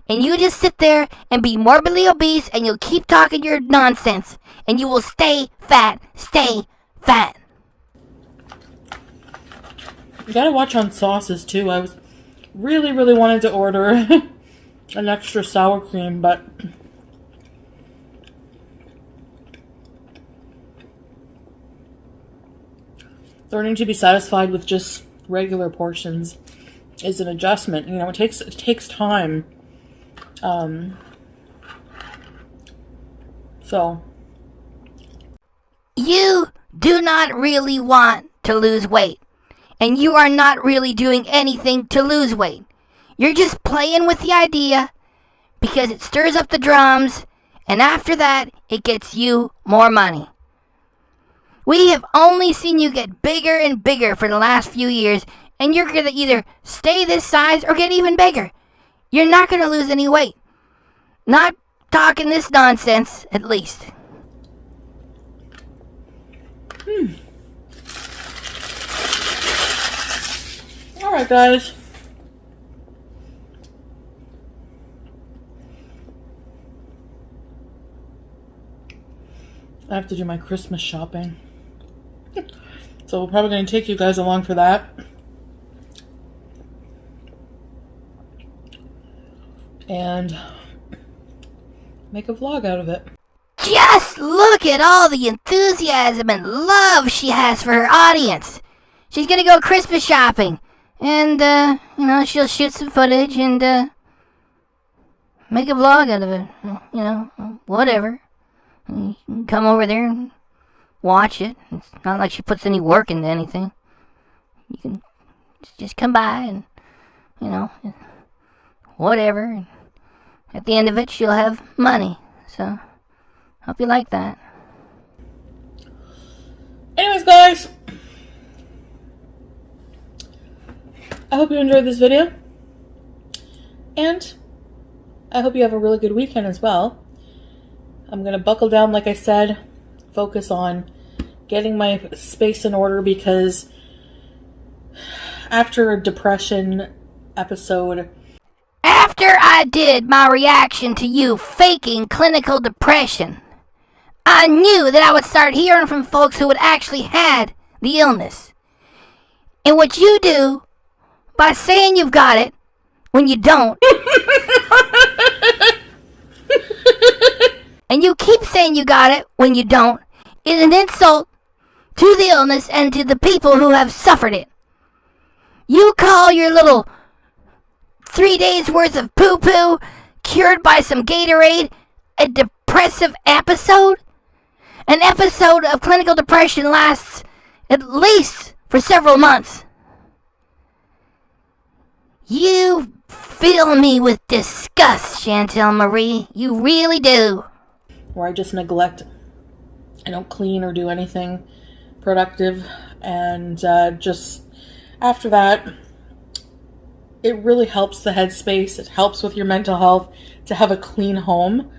And you just sit there and be morbidly obese and you'll keep talking your nonsense and you will stay fat. Stay fat. You gotta watch on sauces too. I was really wanted to order an extra sour cream, but learning to be satisfied with just regular portions is an adjustment. You know, it takes time. So you do not really want to lose weight, and you are not really doing anything to lose weight. You're just playing with the idea because it stirs up the drums, and after that, it gets you more money. We have only seen you get bigger and bigger for the last few years, and you're going to either stay this size or get even bigger. You're not going to lose any weight. Not talking this nonsense, at least. Alright, guys. I have to do my Christmas shopping. So we're probably going to take you guys along for that. And make a vlog out of it. Just look at all the enthusiasm and love she has for her audience. She's gonna go Christmas shopping. And, she'll shoot some footage and, make a vlog out of it. Whatever. You can come over there and watch it. It's not like she puts any work into anything. You can just come by and, whatever. And at the end of it, she'll have money. So, hope you like that. Anyways, guys, I hope you enjoyed this video. And I hope you have a really good weekend as well. I'm going to buckle down, like I said, focus on getting my space in order, because after a depression episode, After I did my reaction to you faking clinical depression, I knew that I would start hearing from folks who had actually had the illness. And what you do by saying you've got it when you don't, and you keep saying you got it when you don't, is an insult to the illness and to the people who have suffered it. You call your little 3 days worth of poo-poo cured by some Gatorade a depressive episode? An episode of clinical depression lasts at least for several months. You fill me with disgust, Chantal Marie. You really do. where I just neglect, I don't clean or do anything productive, and just after that, it really helps the headspace. It helps with your mental health to have a clean home.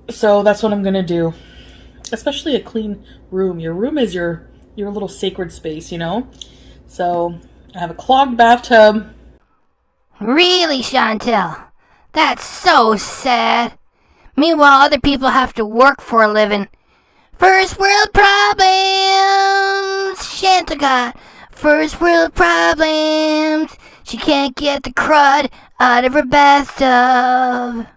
So that's what I'm gonna do. Especially a clean room. Your room is your little sacred space, you know? So I have a clogged bathtub. Really, Chantal? That's so sad. Meanwhile, other people have to work for a living. First world problems. Chantal got first world problems. She can't get the crud out of her bathtub.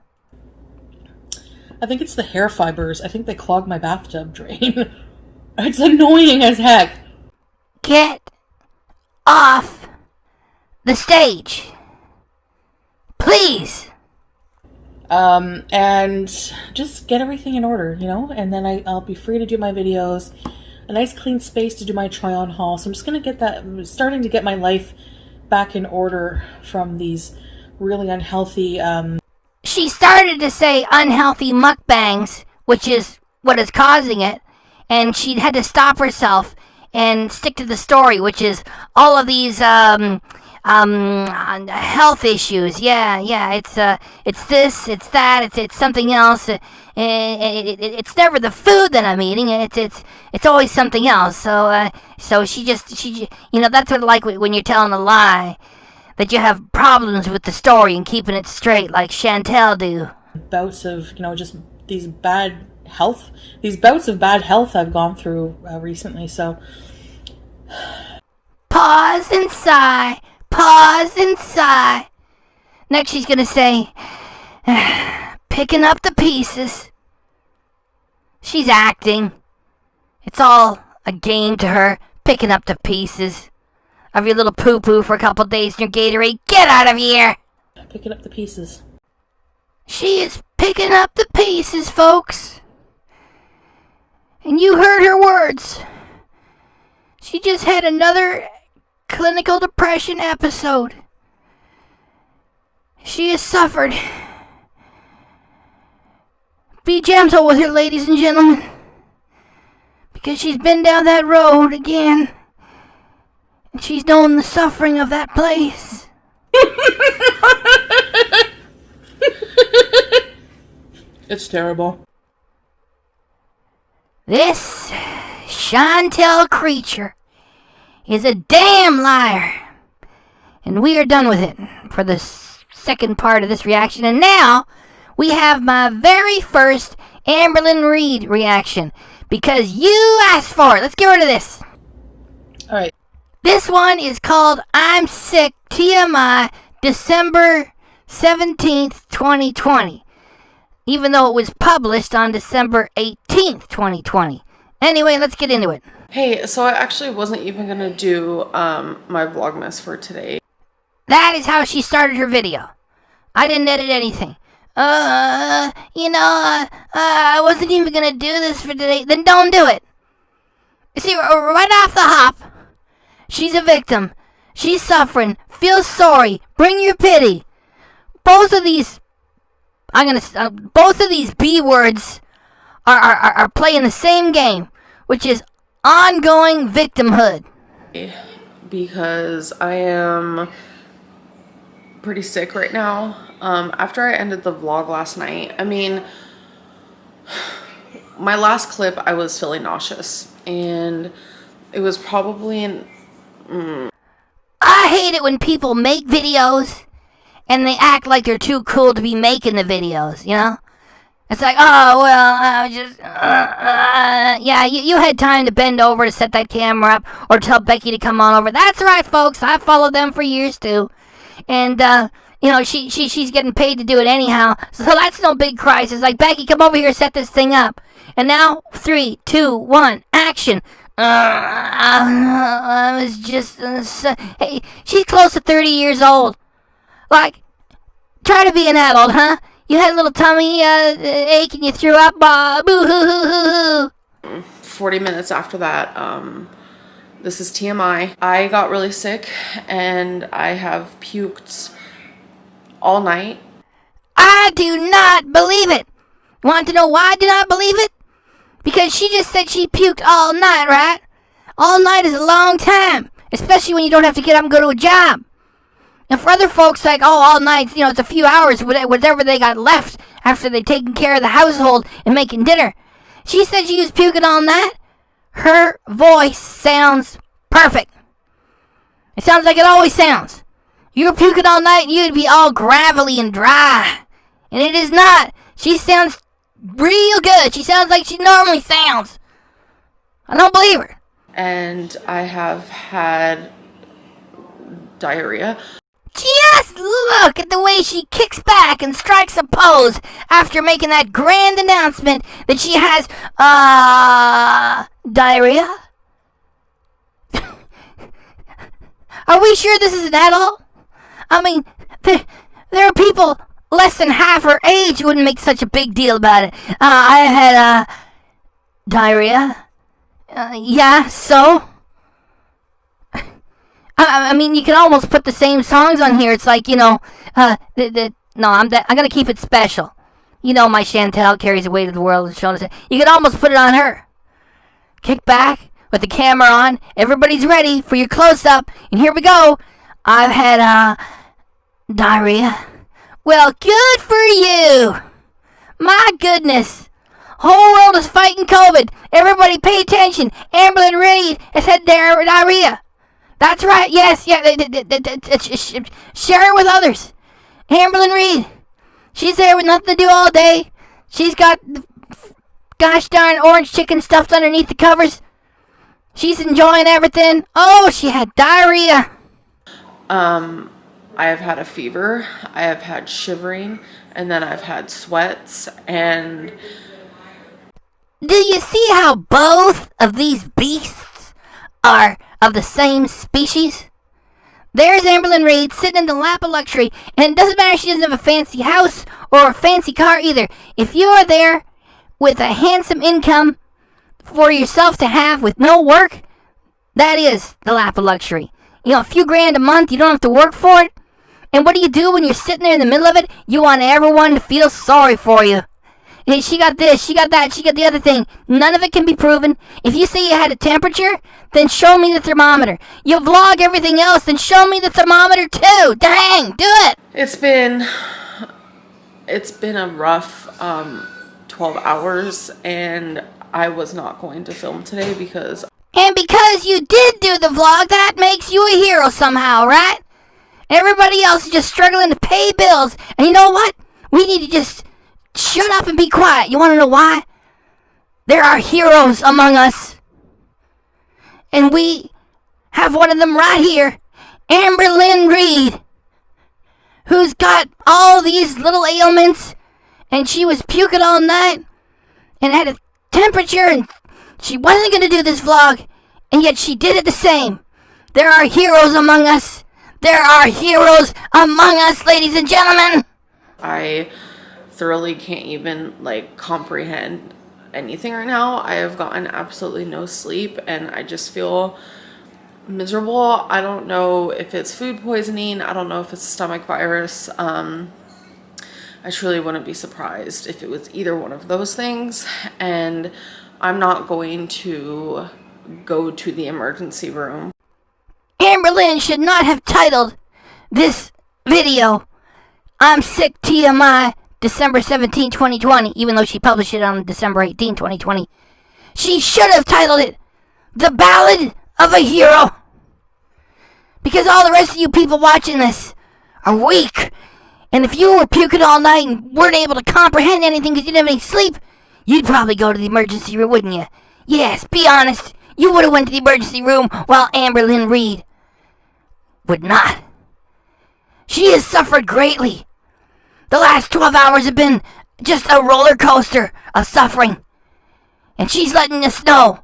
I think it's the hair fibers. I think they clog my bathtub drain. It's annoying as heck. Get off the stage. Please. And just get everything in order, you know? And then I'll be free to do my videos. A nice clean space to do my try-on haul. So I'm just going to get that, starting to get my life back in order from these really unhealthy, She started to say unhealthy mukbangs, which is what is causing it, and she had to stop herself and stick to the story, which is all of these health issues. Yeah, it's this, it's that, it's something else. It's never the food that I'm eating. It's always something else. So she you know, that's what like when you're telling a lie, that you have problems with the story and keeping it straight, like Chantal do. bouts of, you know, just these bouts of bad health I've gone through recently. So Pause and sigh. Pause and sigh. Next she's gonna say, picking up the pieces. She's acting. It's all a game to her, picking up the pieces of your little poo-poo for a couple days in your Gatorade. Get out of here! picking up the pieces. She is picking up the pieces, folks. And you heard her words. She just had another clinical depression episode. She has suffered. Be gentle with her, ladies and gentlemen, because she's been down that road again, and she's known the suffering of that place. It's terrible. This Chantal creature is a damn liar. And we are done with it for the second part of this reaction. And now we have my very first Amberlynn Reid reaction, because you asked for it. Let's get rid of this. All right. This one is called I'm Sick TMI December 17th, 2020. Even though it was published on December 18th, 2020. Anyway, let's get into it. Hey, so I actually wasn't even gonna do my Vlogmas for today. That is how she started her video. I didn't edit anything. I wasn't even gonna do this for today. Then don't do it. See, right off the hop, she's a victim. She's suffering. Feel sorry. Bring your pity. Both of these B words are playing the same game, which is ongoing victimhood. Because I am pretty sick right now. After I ended the vlog last night, I mean, my last clip, I was feeling nauseous, and it was probably I hate it when people make videos and they act like they're too cool to be making the videos, you know? It's like, oh, well, I just, yeah, you had time to bend over to set that camera up or tell Becky to come on over. That's right, folks. I followed them for years, too. And, you know, she's getting paid to do it anyhow. So that's no big crisis. Like, Becky, come over here, set this thing up. And now, 3, 2, 1, action. I was just, hey, she's close to 30 years old. Like, try to be an adult, huh? You had a little tummy ache and you threw up. Boo-hoo-hoo-hoo-hoo. 40 minutes after that, this is TMI. I got really sick and I have puked all night. I do not believe it. Want to know why I do not believe it? Because she just said she puked all night, right? All night is a long time, especially when you don't have to get up and go to a job. And for other folks, like, oh, all night, you know, it's a few hours, whatever they got left after they've taken care of the household and making dinner. She said she was puking all night. Her voice sounds perfect. It sounds like it always sounds. You were puking all night and you'd be all gravelly and dry. And it is not. She sounds real good. She sounds like she normally sounds. I don't believe her. And I have had diarrhea. Just look at the way she kicks back and strikes a pose after making that grand announcement that she has, diarrhea? Are we sure this is an adult? I mean, there are people less than half her age who wouldn't make such a big deal about it. I had, diarrhea. Yeah, so? I mean, you can almost put the same songs on here. It's like, you know, no, I'm gonna keep it special. You know, my Chantal carries the weight of the world and shoulders. You can almost put it on her. Kick back with the camera on. Everybody's ready for your close-up. And here we go. I've had, diarrhea. Well, good for you. My goodness. Whole world is fighting COVID. Everybody pay attention. Amberlynn Reid has had diarrhea. That's right, yes, yeah, share it with others. Amberlynn Reid, she's there with nothing to do all day. She's got gosh darn orange chicken stuffed underneath the covers. She's enjoying everything. Oh, she had diarrhea. I have had a fever, I have had shivering, and then I've had sweats, and... Do you see how both of these beasts are of the same species? There's Amberlynn Reid sitting in the lap of luxury, and it doesn't matter if she doesn't have a fancy house or a fancy car either. If you are there with a handsome income for yourself to have with no work, that is the lap of luxury. You know, a few grand a month, you don't have to work for it. And what do you do when you're sitting there in the middle of it? You want everyone to feel sorry for you. Hey, she got this, she got that, she got the other thing. None of it can be proven. If you say you had a temperature, then show me the thermometer. You vlog everything else, then show me the thermometer too. Dang, do it. It's been a rough 12 hours, and I was not going to film today because... And because you did do the vlog, that makes you a hero somehow, right? Everybody else is just struggling to pay bills. And you know what? We need to just shut up and be quiet. You want to know why? There are heroes among us. And we have one of them right here. Amberlynn Reid. Who's got all these little ailments. And she was puking all night. And had a temperature. And she wasn't going to do this vlog. And yet she did it the same. There are heroes among us. There are heroes among us, ladies and gentlemen. I thoroughly can't even, comprehend anything right now. I have gotten absolutely no sleep, and I just feel miserable. I don't know if it's food poisoning. I don't know if it's a stomach virus. I truly wouldn't be surprised if it was either one of those things, and I'm not going to go to the emergency room. Amberlynn should not have titled this video. I'm sick TMI, December 17, 2020, even though she published it on December 18, 2020. She should have titled it The Ballad of a Hero. Because all the rest of you people watching this are weak. And if you were puking all night and weren't able to comprehend anything because you didn't have any sleep, you'd probably go to the emergency room, wouldn't you? Yes, be honest. You would have went to the emergency room while Amberlynn Reid would not. She has suffered greatly. The last 12 hours have been just a roller coaster of suffering. And she's letting us know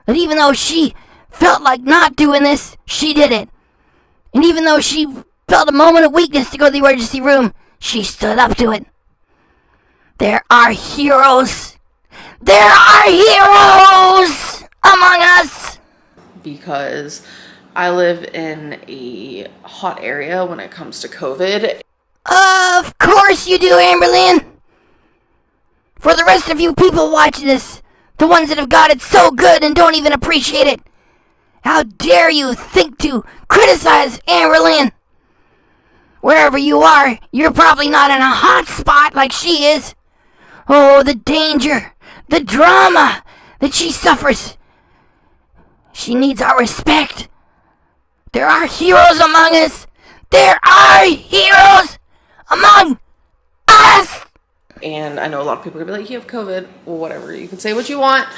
that even though she felt like not doing this, she did it. And even though she felt a moment of weakness to go to the emergency room, she stood up to it. There are heroes. There are heroes among us. Because I live in a hot area when it comes to COVID. Of course you do, Amberlynn. For the rest of you people watching this, the ones that have got it so good and don't even appreciate it, how dare you think to criticize Amberlynn? Wherever you are, you're probably not in a hot spot like she is. Oh, the danger, the drama that she suffers. She needs our respect. There are heroes among us. There are heroes among us. And I know a lot of people are going to be like, you have COVID. Well, whatever. You can say what you want.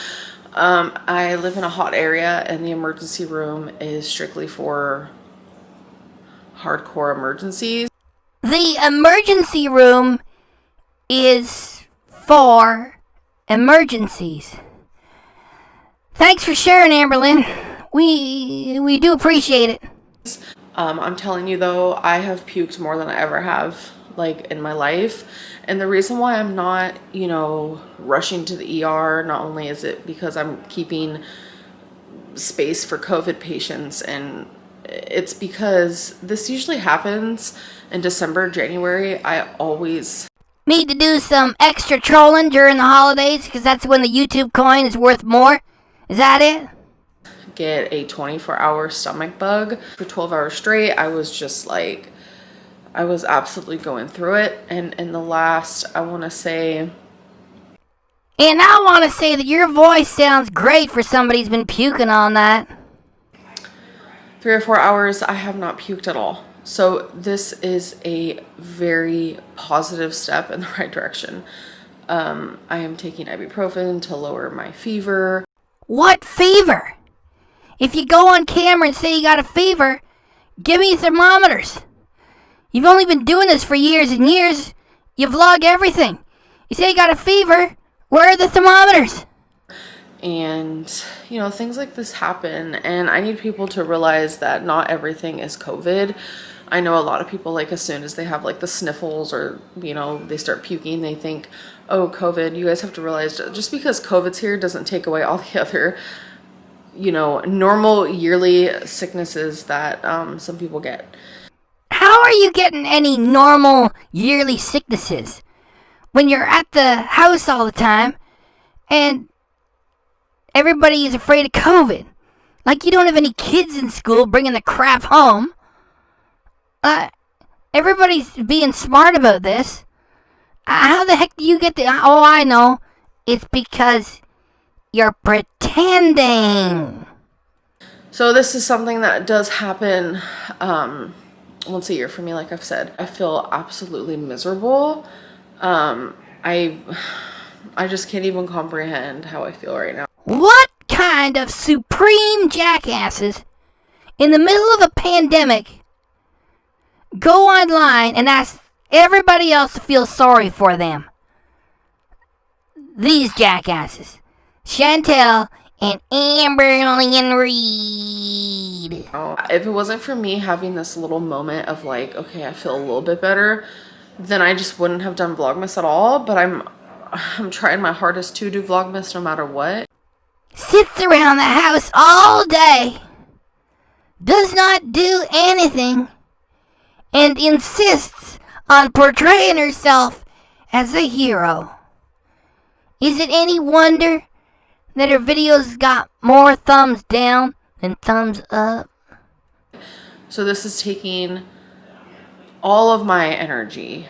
I live in a hot area, and the emergency room is strictly for hardcore emergencies. The emergency room is for emergencies. Thanks for sharing, Amberlynn. We do appreciate it. I'm telling you though, I have puked more than I ever have, like, in my life. And the reason why I'm not, rushing to the ER, not only is it because I'm keeping space for COVID patients, and it's because this usually happens in December, January. I always need to do some extra trolling during the holidays because that's when the YouTube coin is worth more. Is that it? Get a 24-hour stomach bug for 12 hours straight. I was just like, I was absolutely going through it. And in the last, I want to say that your voice sounds great for somebody who's been puking all night. 3 or 4 hours, I have not puked at all. So this is a very positive step in the right direction. I am taking ibuprofen to lower my fever. What fever? If you go on camera and say you got a fever, give me thermometers. You've only been doing this for years and years. You vlog everything. You say you got a fever, where are the thermometers? And, things like this happen. And I need people to realize that not everything is COVID. I know a lot of people, like, as soon as they have, like, the sniffles or, they start puking, they think, oh, COVID. You guys have to realize just because COVID's here doesn't take away all the other, normal yearly sicknesses that some people get. How are you getting any normal yearly sicknesses when you're at the house all the time and everybody is afraid of COVID? Like, you don't have any kids in school bringing the crap home. Everybody's being smart about this. How the heck do you get the... Oh, I know. It's because you're pretending. So this is something that does happen once a year for me, like I've said. I feel absolutely miserable. I just can't even comprehend how I feel right now. What kind of supreme jackasses in the middle of a pandemic go online and ask everybody else to feel sorry for them? These jackasses. Chantal and Amberlynn Reid. If it wasn't for me having this little moment of like, okay, I feel a little bit better, then I just wouldn't have done Vlogmas at all. But I'm trying my hardest to do Vlogmas no matter what. Sits around the house all day, does not do anything, and insists on portraying herself as a hero. Is it any wonder that her videos got more thumbs down than thumbs up? So this is taking all of my energy,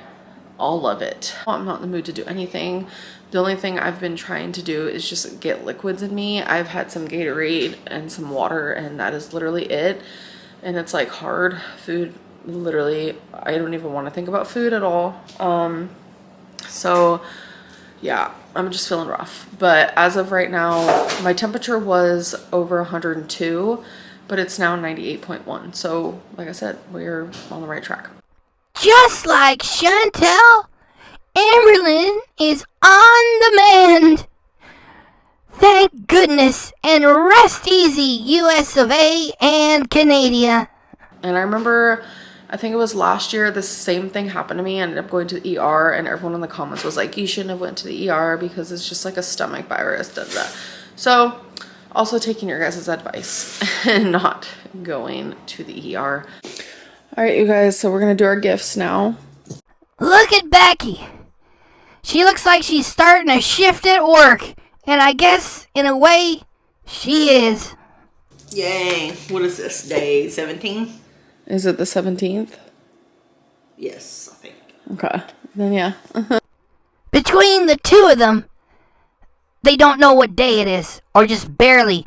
all of it. I'm not in the mood to do anything. The only thing I've been trying to do is just get liquids in me. I've had some Gatorade and some water, and that is literally it. And it's like hard food. Literally, I don't even want to think about food at all. So yeah, I'm just feeling rough. But as of right now, my temperature was over 102, but it's now 98.1. So like I said, we're on the right track. Just like Chantal, Amberlynn is on the mend. Thank goodness, and rest easy, US of A and Canada. And I remember, I think it was last year, the same thing happened to me. I ended up going to the ER, and everyone in the comments was like, you shouldn't have went to the ER because it's just like a stomach virus, da, da, da. So also taking your guys' advice and not going to the ER. All right, you guys, so we're gonna do our gifts now. Look at Becky. She looks like she's starting a shift at work. And I guess, in a way, she is. Yay. What is this, day 17? Is it the 17th? Yes, I think. Okay, then yeah. Between the two of them, they don't know what day it is, or just barely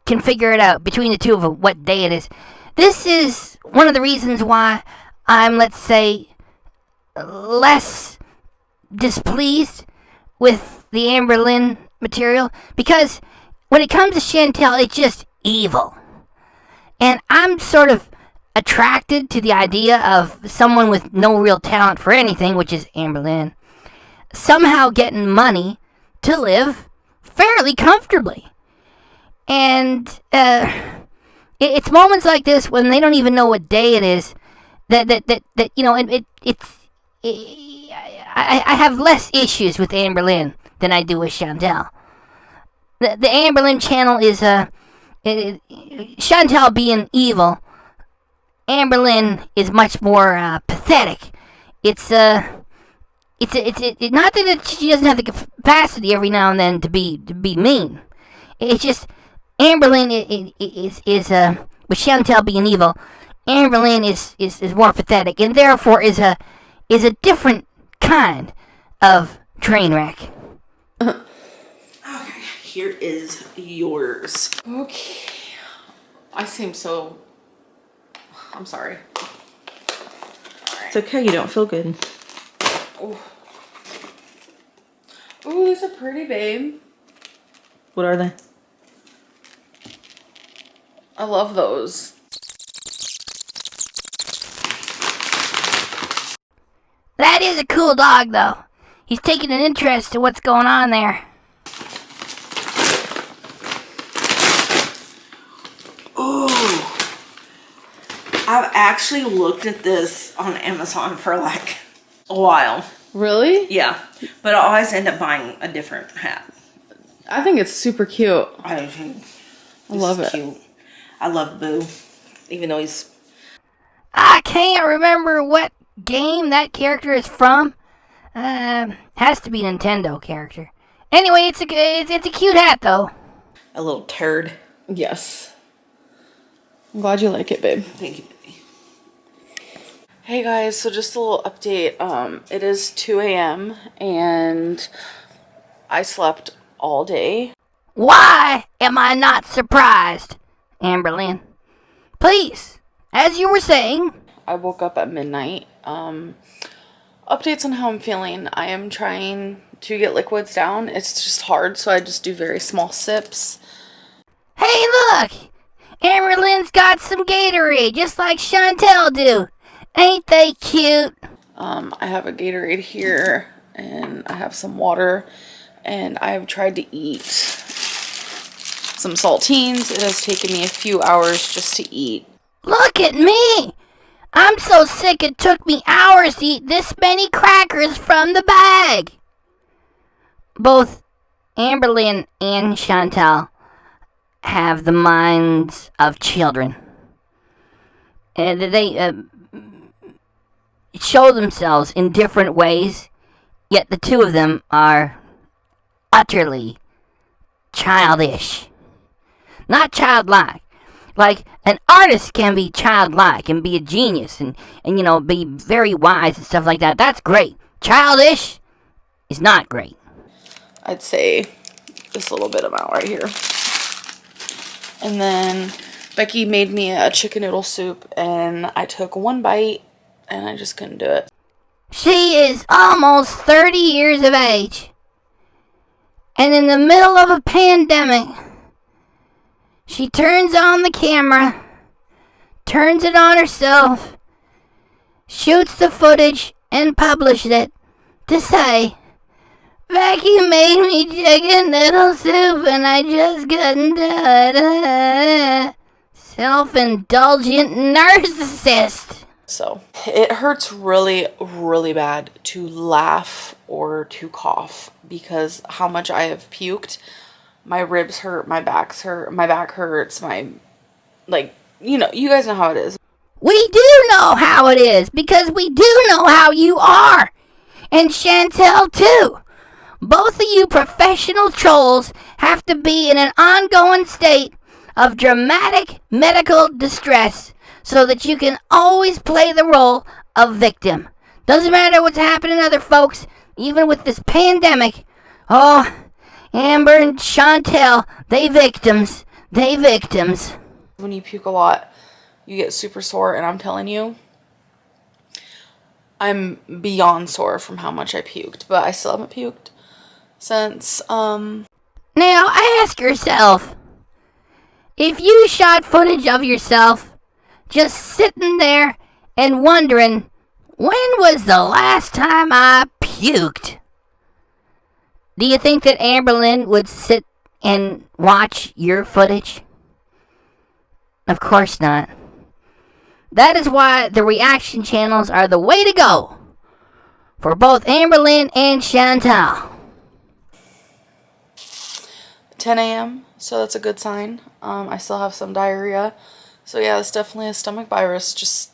can figure it out between the two of them what day it is. This is one of the reasons why I'm, let's say, less displeased with the Amberlynn material, because when it comes to Chantal, it's just evil. And I'm sort of attracted to the idea of someone with no real talent for anything, which is Amberlynn, somehow getting money to live fairly comfortably. And it's moments like this when they don't even know what day it is that you know, I have less issues with Amberlynn than I do with Chantal. The Amberlynn channel is Chantal being evil. Amberlynn is much more pathetic. It's not that she doesn't have the capacity every now and then to be mean. It's just Amberlynn is with Chantal being evil. Amberlynn is more pathetic, and therefore is a different kind of train wreck. Okay, here is yours. Okay. I seem so... I'm sorry. It's okay, you don't feel good. Oh, these are pretty, babe. What are they? I love those. That is a cool dog, though. He's taking an interest in what's going on there. Ooh. I've actually looked at this on Amazon for like a while. Really? Yeah, but I always end up buying a different hat. I think it's super cute. I love it. Cute. I love Boo, even though he's... I can't remember what game that character is from. Has to be a Nintendo character. Anyway, it's a cute hat, though. a little turd. Yes. I'm glad you like it, babe. Thank you, baby. Hey guys, so just a little update. It is 2 a.m. and I slept all day. Why am I not surprised, Amberlynn? Please, as you were saying. I woke up at midnight. Updates on how I'm feeling. I am trying to get liquids down. It's just hard, so I just do very small sips. Hey, look! Amberlynn's got some Gatorade, just like Chantal do. Ain't they cute? I have a Gatorade here, and I have some water, and I have tried to eat some saltines. It has taken me a few hours just to eat. Look at me! I'm so sick it took me hours to eat this many crackers from the bag. Both Amberlynn and Chantal have the minds of children. And they show themselves in different ways, yet the two of them are utterly childish. Not childlike. Like, an artist can be childlike and be a genius and you know, be very wise and stuff like that. That's great. Childish is not great. I'd say this little bit amount right here. And then Becky made me a chicken noodle soup, and I took one bite, and I just couldn't do it. She is almost 30 years of age. And in the middle of a pandemic, she turns on the camera, turns it on herself, shoots the footage, and publishes it to say, Becky made me chicken noodle soup and I just couldn't do it. Self-indulgent narcissist. So, it hurts really, really bad to laugh or to cough because how much I have puked. My ribs hurt, my back hurts, you guys know how it is. We do know how it is because we do know how you are. And Chantal too. Both of you professional trolls have to be in an ongoing state of dramatic medical distress so that you can always play the role of victim. Doesn't matter what's happening to other folks, even with this pandemic. Oh, Amber and Chantal, they victims. They victims. When you puke a lot, you get super sore, and I'm telling you, I'm beyond sore from how much I puked, but I still haven't puked since, Now, ask yourself, if you shot footage of yourself just sitting there and wondering, when was the last time I puked? Do you think that Amberlynn would sit and watch your footage? Of course not. That is why the reaction channels are the way to go for both Amberlynn and Chantal. 10 a.m., so that's a good sign. I still have some diarrhea. So yeah, it's definitely a stomach virus. Just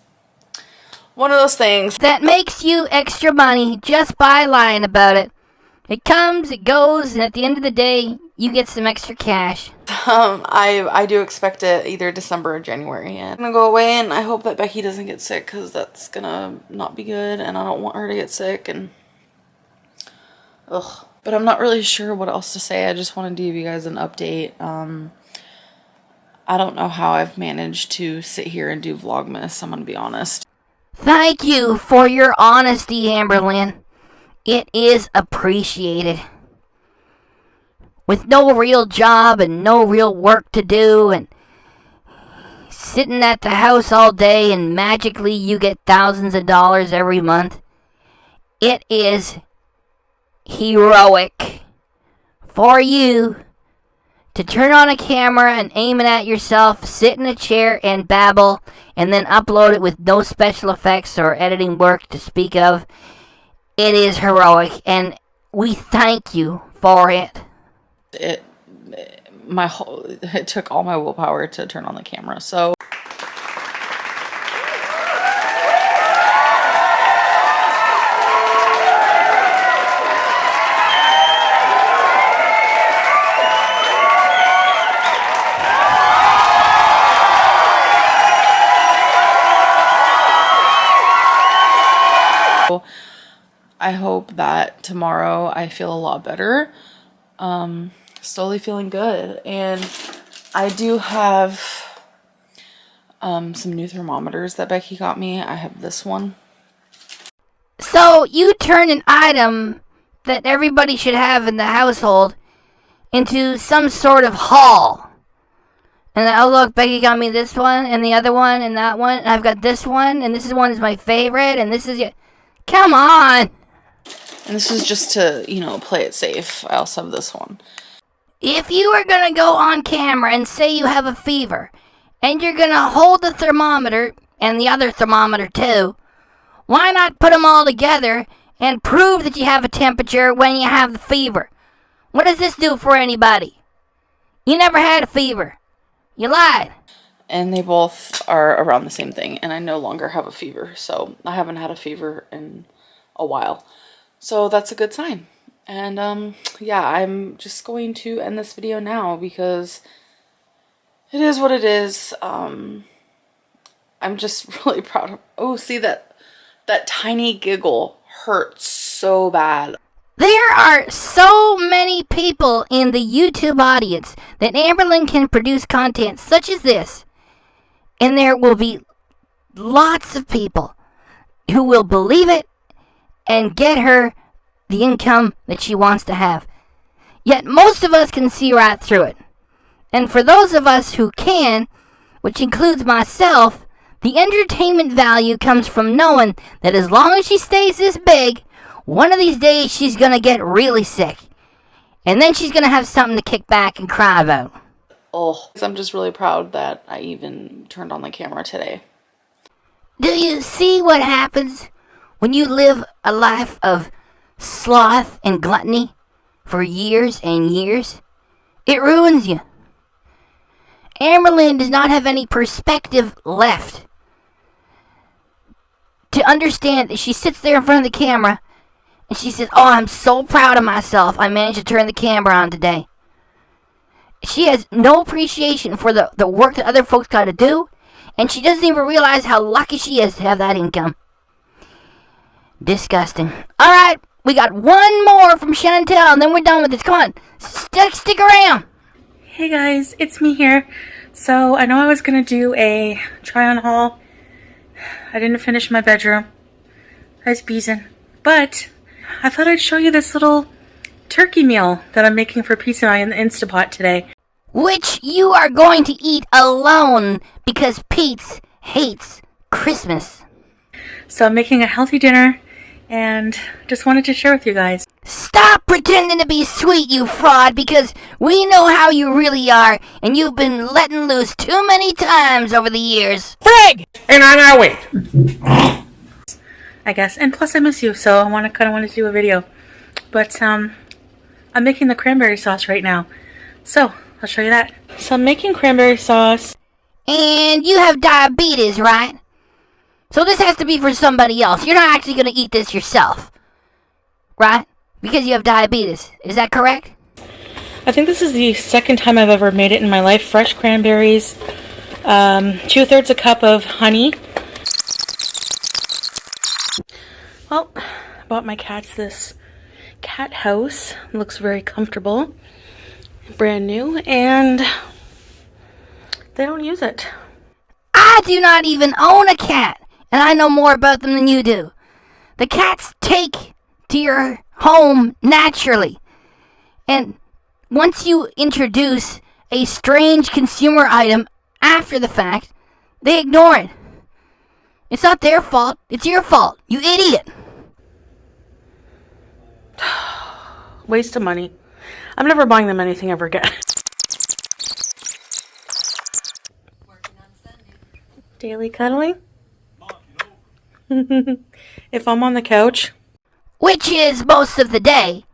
one of those things that makes you extra money just by lying about it. It comes, it goes, and at the end of the day, you get some extra cash. I do expect it either December or January. And I'm gonna go away, and I hope that Becky doesn't get sick because that's gonna not be good, and I don't want her to get sick. And ugh. But I'm not really sure what else to say. I just wanted to give you guys an update. I don't know how I've managed to sit here and do Vlogmas, I'm gonna be honest. Thank you for your honesty, Amberlynn. It is appreciated. With no real job and no real work to do and sitting at the house all day and magically you get thousands of dollars every month, it is heroic for you to turn on a camera and aim it at yourself, sit in a chair and babble, and then upload it with no special effects or editing work to speak of. It is heroic, and we thank you for it. It took all my willpower to turn on the camera, so. I hope that tomorrow I feel a lot better. Slowly feeling good. And I do have some new thermometers that Becky got me. I have this one. So you turn an item that everybody should have in the household into some sort of haul. And oh look, Becky got me this one and the other one and that one. And I've got this one and this one is my favorite and this is your... Come on! And this is just to, play it safe. I also have this one. If you are going to go on camera and say you have a fever, and you're going to hold the thermometer, and the other thermometer too, why not put them all together and prove that you have a temperature when you have the fever? What does this do for anybody? You never had a fever. You lied. And they both are around the same thing, and I no longer have a fever, so I haven't had a fever in a while. So that's a good sign. And yeah, I'm just going to end this video now because It is what it is. I'm just really proud of. Oh, see that tiny giggle hurts so bad. There are so many people in the YouTube audience that Amberlynn can produce content such as this, and there will be lots of people who will believe it and get her the income that she wants to have. Yet most of us can see right through it. And for those of us who can, which includes myself, the entertainment value comes from knowing that as long as she stays this big, one of these days she's gonna get really sick. And then she's gonna have something to kick back and cry about. Oh, I'm just really proud that I even turned on the camera today. Do you see what happens when you live a life of sloth and gluttony for years and years? It ruins you. Amberlynn does not have any perspective left to understand that she sits there in front of the camera and she says, "Oh, I'm so proud of myself. I managed to turn the camera on today." She has no appreciation for the work that other folks got to do, and she doesn't even realize how lucky she is to have that income. Disgusting. All right, we got one more from Chantal, and then we're done with this. Come on, stick around. Hey guys, it's me here. So I know I was gonna do a try on haul. I didn't finish my bedroom. I was beezing. But I thought I'd show you this little turkey meal that I'm making for Pete and I in the Instapot today. Which you are going to eat alone because Pete hates Christmas. So I'm making a healthy dinner and just wanted to share with you guys. Stop pretending to be sweet, you fraud, because we know how you really are, and you've been letting loose too many times over the years. Frig! And I know it. I guess. And plus I miss you, so I kind of wanted to do a video. But I'm making the cranberry sauce right now. So I'll show you that. So I'm making cranberry sauce. And you have diabetes, right? So this has to be for somebody else. You're not actually going to eat this yourself, right? Because you have diabetes. Is that correct? I think this is the second time I've ever made it in my life. Fresh cranberries, 2/3 a cup of honey. Well, I bought my cats this cat house. It looks very comfortable, brand new, and they don't use it. I do not even own a cat, and I know more about them than you do. The cats take to your home naturally, and once you introduce a strange consumer item after the fact, they ignore it. It's not their fault, it's your fault, you idiot. Waste of money. I'm never buying them anything ever again. Daily cuddling? If I'm on the couch. Which is most of the day,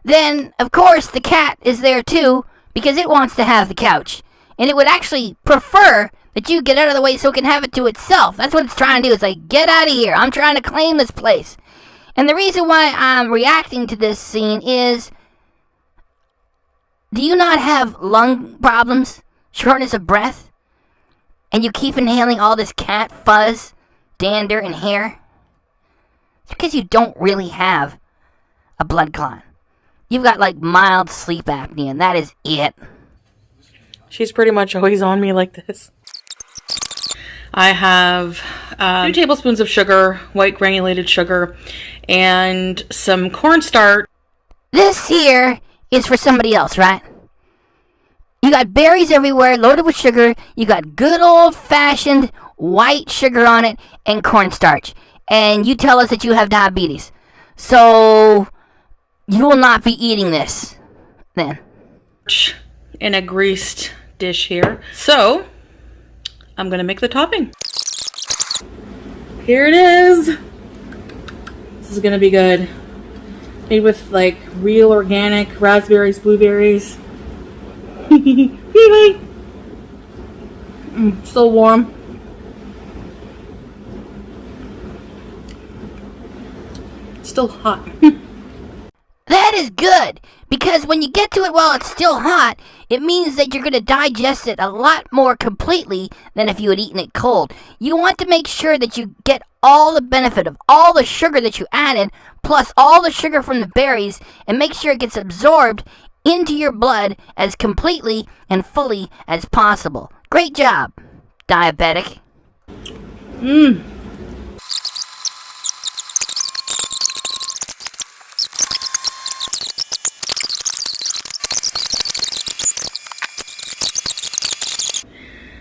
then of course the cat is there too, because it wants to have the couch. And it would actually prefer that you get out of the way so it can have it to itself. That's what it's trying to do. It's like, get out of here. I'm trying to claim this place. And the reason why I'm reacting to this scene is, do you not have lung problems? Shortness of breath? And you keep inhaling all this cat fuzz, dander, and hair? It's because you don't really have a blood clot. You've got like mild sleep apnea, and that is it. She's pretty much always on me like this. I have 2 tablespoons of sugar, white granulated sugar, and some cornstarch. This here is for somebody else, right? You got berries everywhere, loaded with sugar. You got good old-fashioned white sugar on it and cornstarch. And you tell us that you have diabetes. So you will not be eating this then. In a greased dish here. So I'm gonna make the topping. Here it is. This is gonna be good. Made with like real organic raspberries, blueberries. Still warm. Still hot. That is good, because when you get to it while it's still hot, it means that you're going to digest it a lot more completely than if you had eaten it cold. You want to make sure that you get all the benefit of all the sugar that you added, plus all the sugar from the berries, and make sure it gets absorbed into your blood as completely and fully as possible. Great job, diabetic.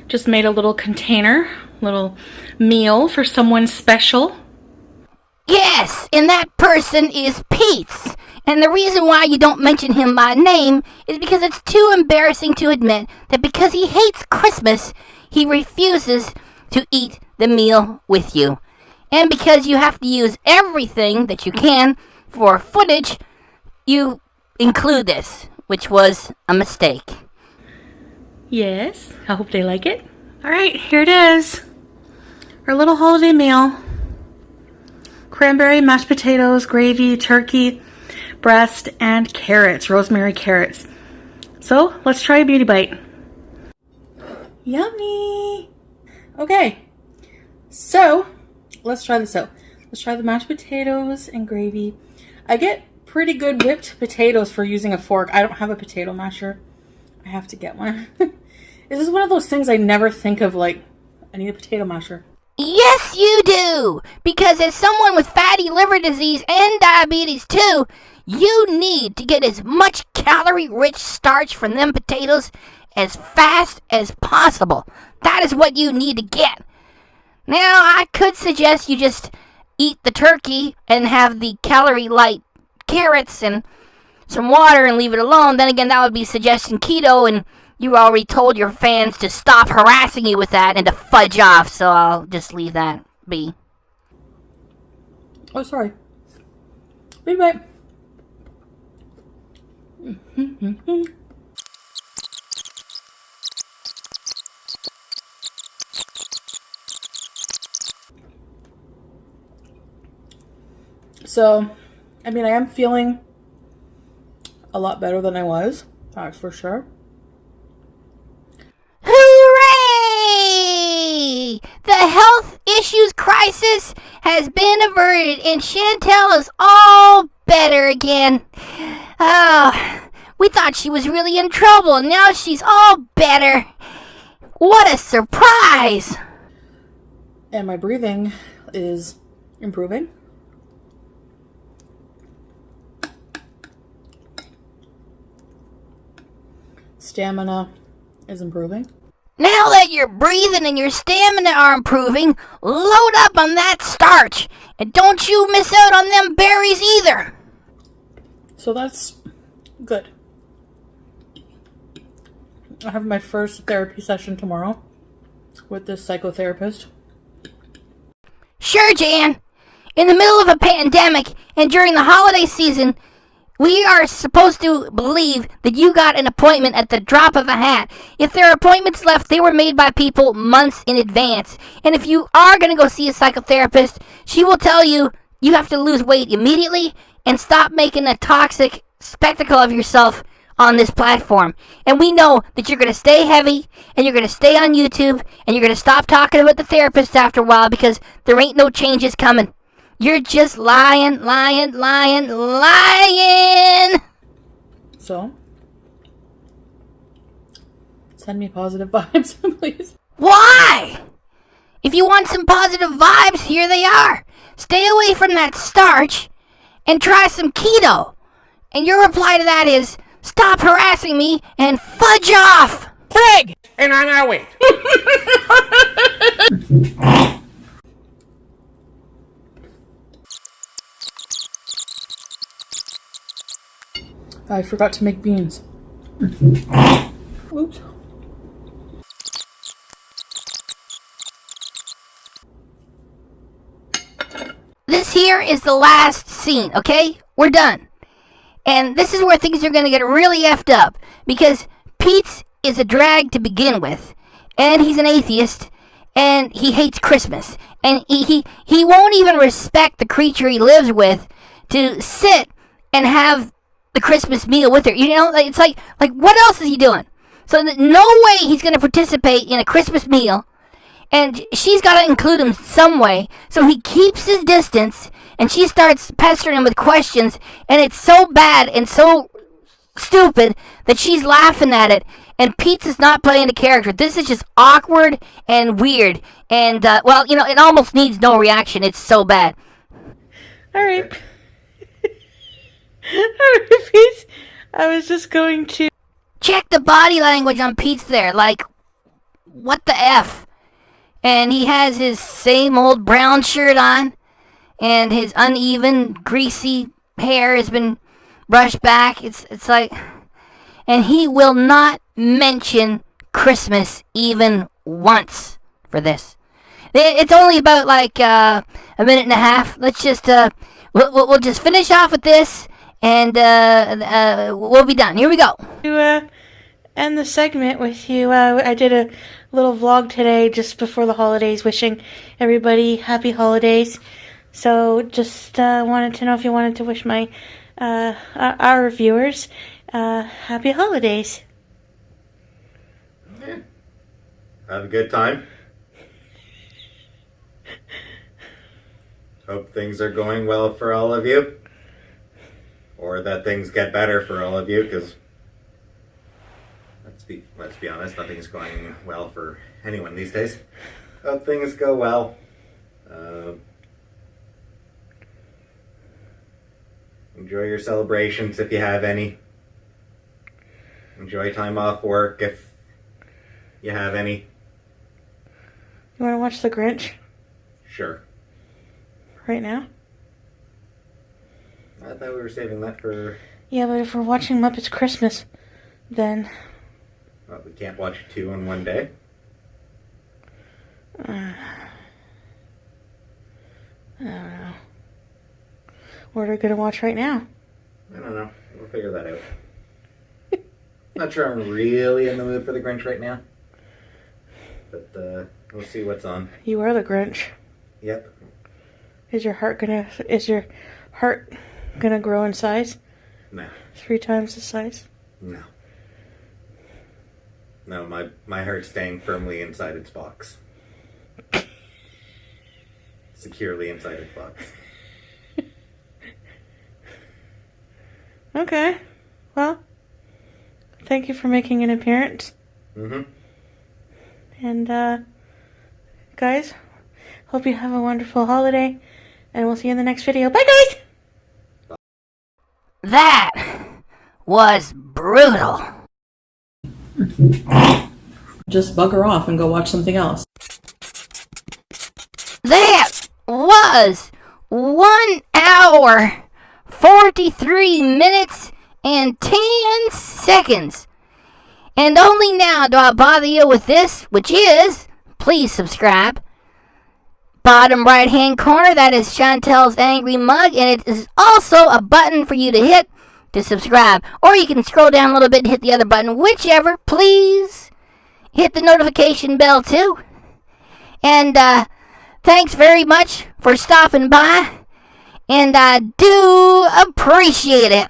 Just made a little container, little meal for someone special. Yes, and that person is Pete's. And the reason why you don't mention him by name is because it's too embarrassing to admit that because he hates Christmas, he refuses to eat the meal with you. And because you have to use everything that you can for footage, you include this, which was a mistake. Yes, I hope they like it. All right, here it is. Our little holiday meal. Cranberry, mashed potatoes, gravy, turkey, breast, and carrots, rosemary carrots. So, let's try a beauty bite. Yummy! Okay, so, let's try this out. Let's try the mashed potatoes and gravy. I get pretty good whipped potatoes for using a fork. I don't have a potato masher. I have to get one. This is one of those things I never think of, like, I need a potato masher. Yes, you do! Because as someone with fatty liver disease and diabetes too, you need to get as much calorie-rich starch from them potatoes as fast as possible. That is what you need to get. Now, I could suggest you just eat the turkey and have the calorie-light carrots and some water and leave it alone. Then again, that would be suggesting keto, and you already told your fans to stop harassing you with that and to fudge off, so I'll just leave that be. Oh, sorry. Be right. So, I mean, I am feeling a lot better than I was, that's for sure. Hooray! The health issues crisis has been averted, and Chantal is all better again. Oh, we thought she was really in trouble, and now she's all better. What a surprise! And my breathing is improving. Stamina is improving. Now that your breathing and your stamina are improving, load up on that starch. And don't you miss out on them berries either. So that's good. I have my first therapy session tomorrow with this psychotherapist. Sure, Jan. In the middle of a pandemic and during the holiday season, we are supposed to believe that you got an appointment at the drop of a hat. If there are appointments left, they were made by people months in advance. And if you are going to go see a psychotherapist, she will tell you you have to lose weight immediately and stop making a toxic spectacle of yourself on this platform. And we know that you're going to stay heavy and you're going to stay on YouTube and you're going to stop talking about the therapist after a while because there ain't no changes coming. You're just lying. So, send me positive vibes, please. Why? If you want some positive vibes, here they are. Stay away from that starch and try some keto. And your reply to that is, stop harassing me and fudge off. Craig! And on our way. I forgot to make beans. Oops. This here is the last scene, okay? We're done. And this is where things are going to get really effed up. Because Pete's is a drag to begin with. And he's an atheist. And he hates Christmas. And he won't even respect the creature he lives with to sit and have the Christmas meal with her. You know, it's like what else is he doing? So no way he's going to participate in a Christmas meal, and she's got to include him some way. So he keeps his distance, and she starts pestering him with questions, and it's so bad and so stupid that she's laughing at it. And Pete's is not playing the character. This is just awkward and weird. And, well, you know, it almost needs no reaction. It's so bad. All right. All right, Pete. I was just going to... Check the body language on Pete's there. Like, what the F? And he has his same old brown shirt on. And his uneven, greasy hair has been brushed back. It's like... And he will not mention Christmas even once for this. It's only about like a minute and a half. Let's just we'll just finish off with this, and we'll be done. Here we go. To end the segment with you, I did a little vlog today just before the holidays, wishing everybody happy holidays. So just wanted to know if you wanted to wish my our viewers happy holidays. Yeah. Have a good time. Hope things are going well for all of you. Or that things get better for all of you, because let's be honest, nothing's going well for anyone these days. Hope things go well. Enjoy your celebrations if you have any. Enjoy time off work if you have any. You want to watch The Grinch Sure. right now? I thought we were saving that for... Yeah, but if we're watching Muppets Christmas, then... Well, we can't watch two in one day. I don't know. What are we going to watch right now? I don't know. We'll figure that out. Not sure I'm really in the mood for The Grinch right now. But we'll see what's on. You are the Grinch. Yep. Is your heart gonna grow in size? No. 3 times the size? No. No, my heart's staying firmly inside its box. Securely inside its box. Okay. Well, thank you for making an appearance. Mm-hmm. And, guys, hope you have a wonderful holiday. And we'll see you in the next video. Bye, guys! That was brutal. Just bugger off and go watch something else. That was 1 hour, 43 minutes, and 10 seconds. And only now do I bother you with this, which is, please subscribe. Bottom right hand corner, that is Chantal's angry mug, and it is also a button for you to hit to subscribe. Or you can scroll down a little bit and hit the other button, whichever. Please hit the notification bell too. And thanks very much for stopping by, and I do appreciate it.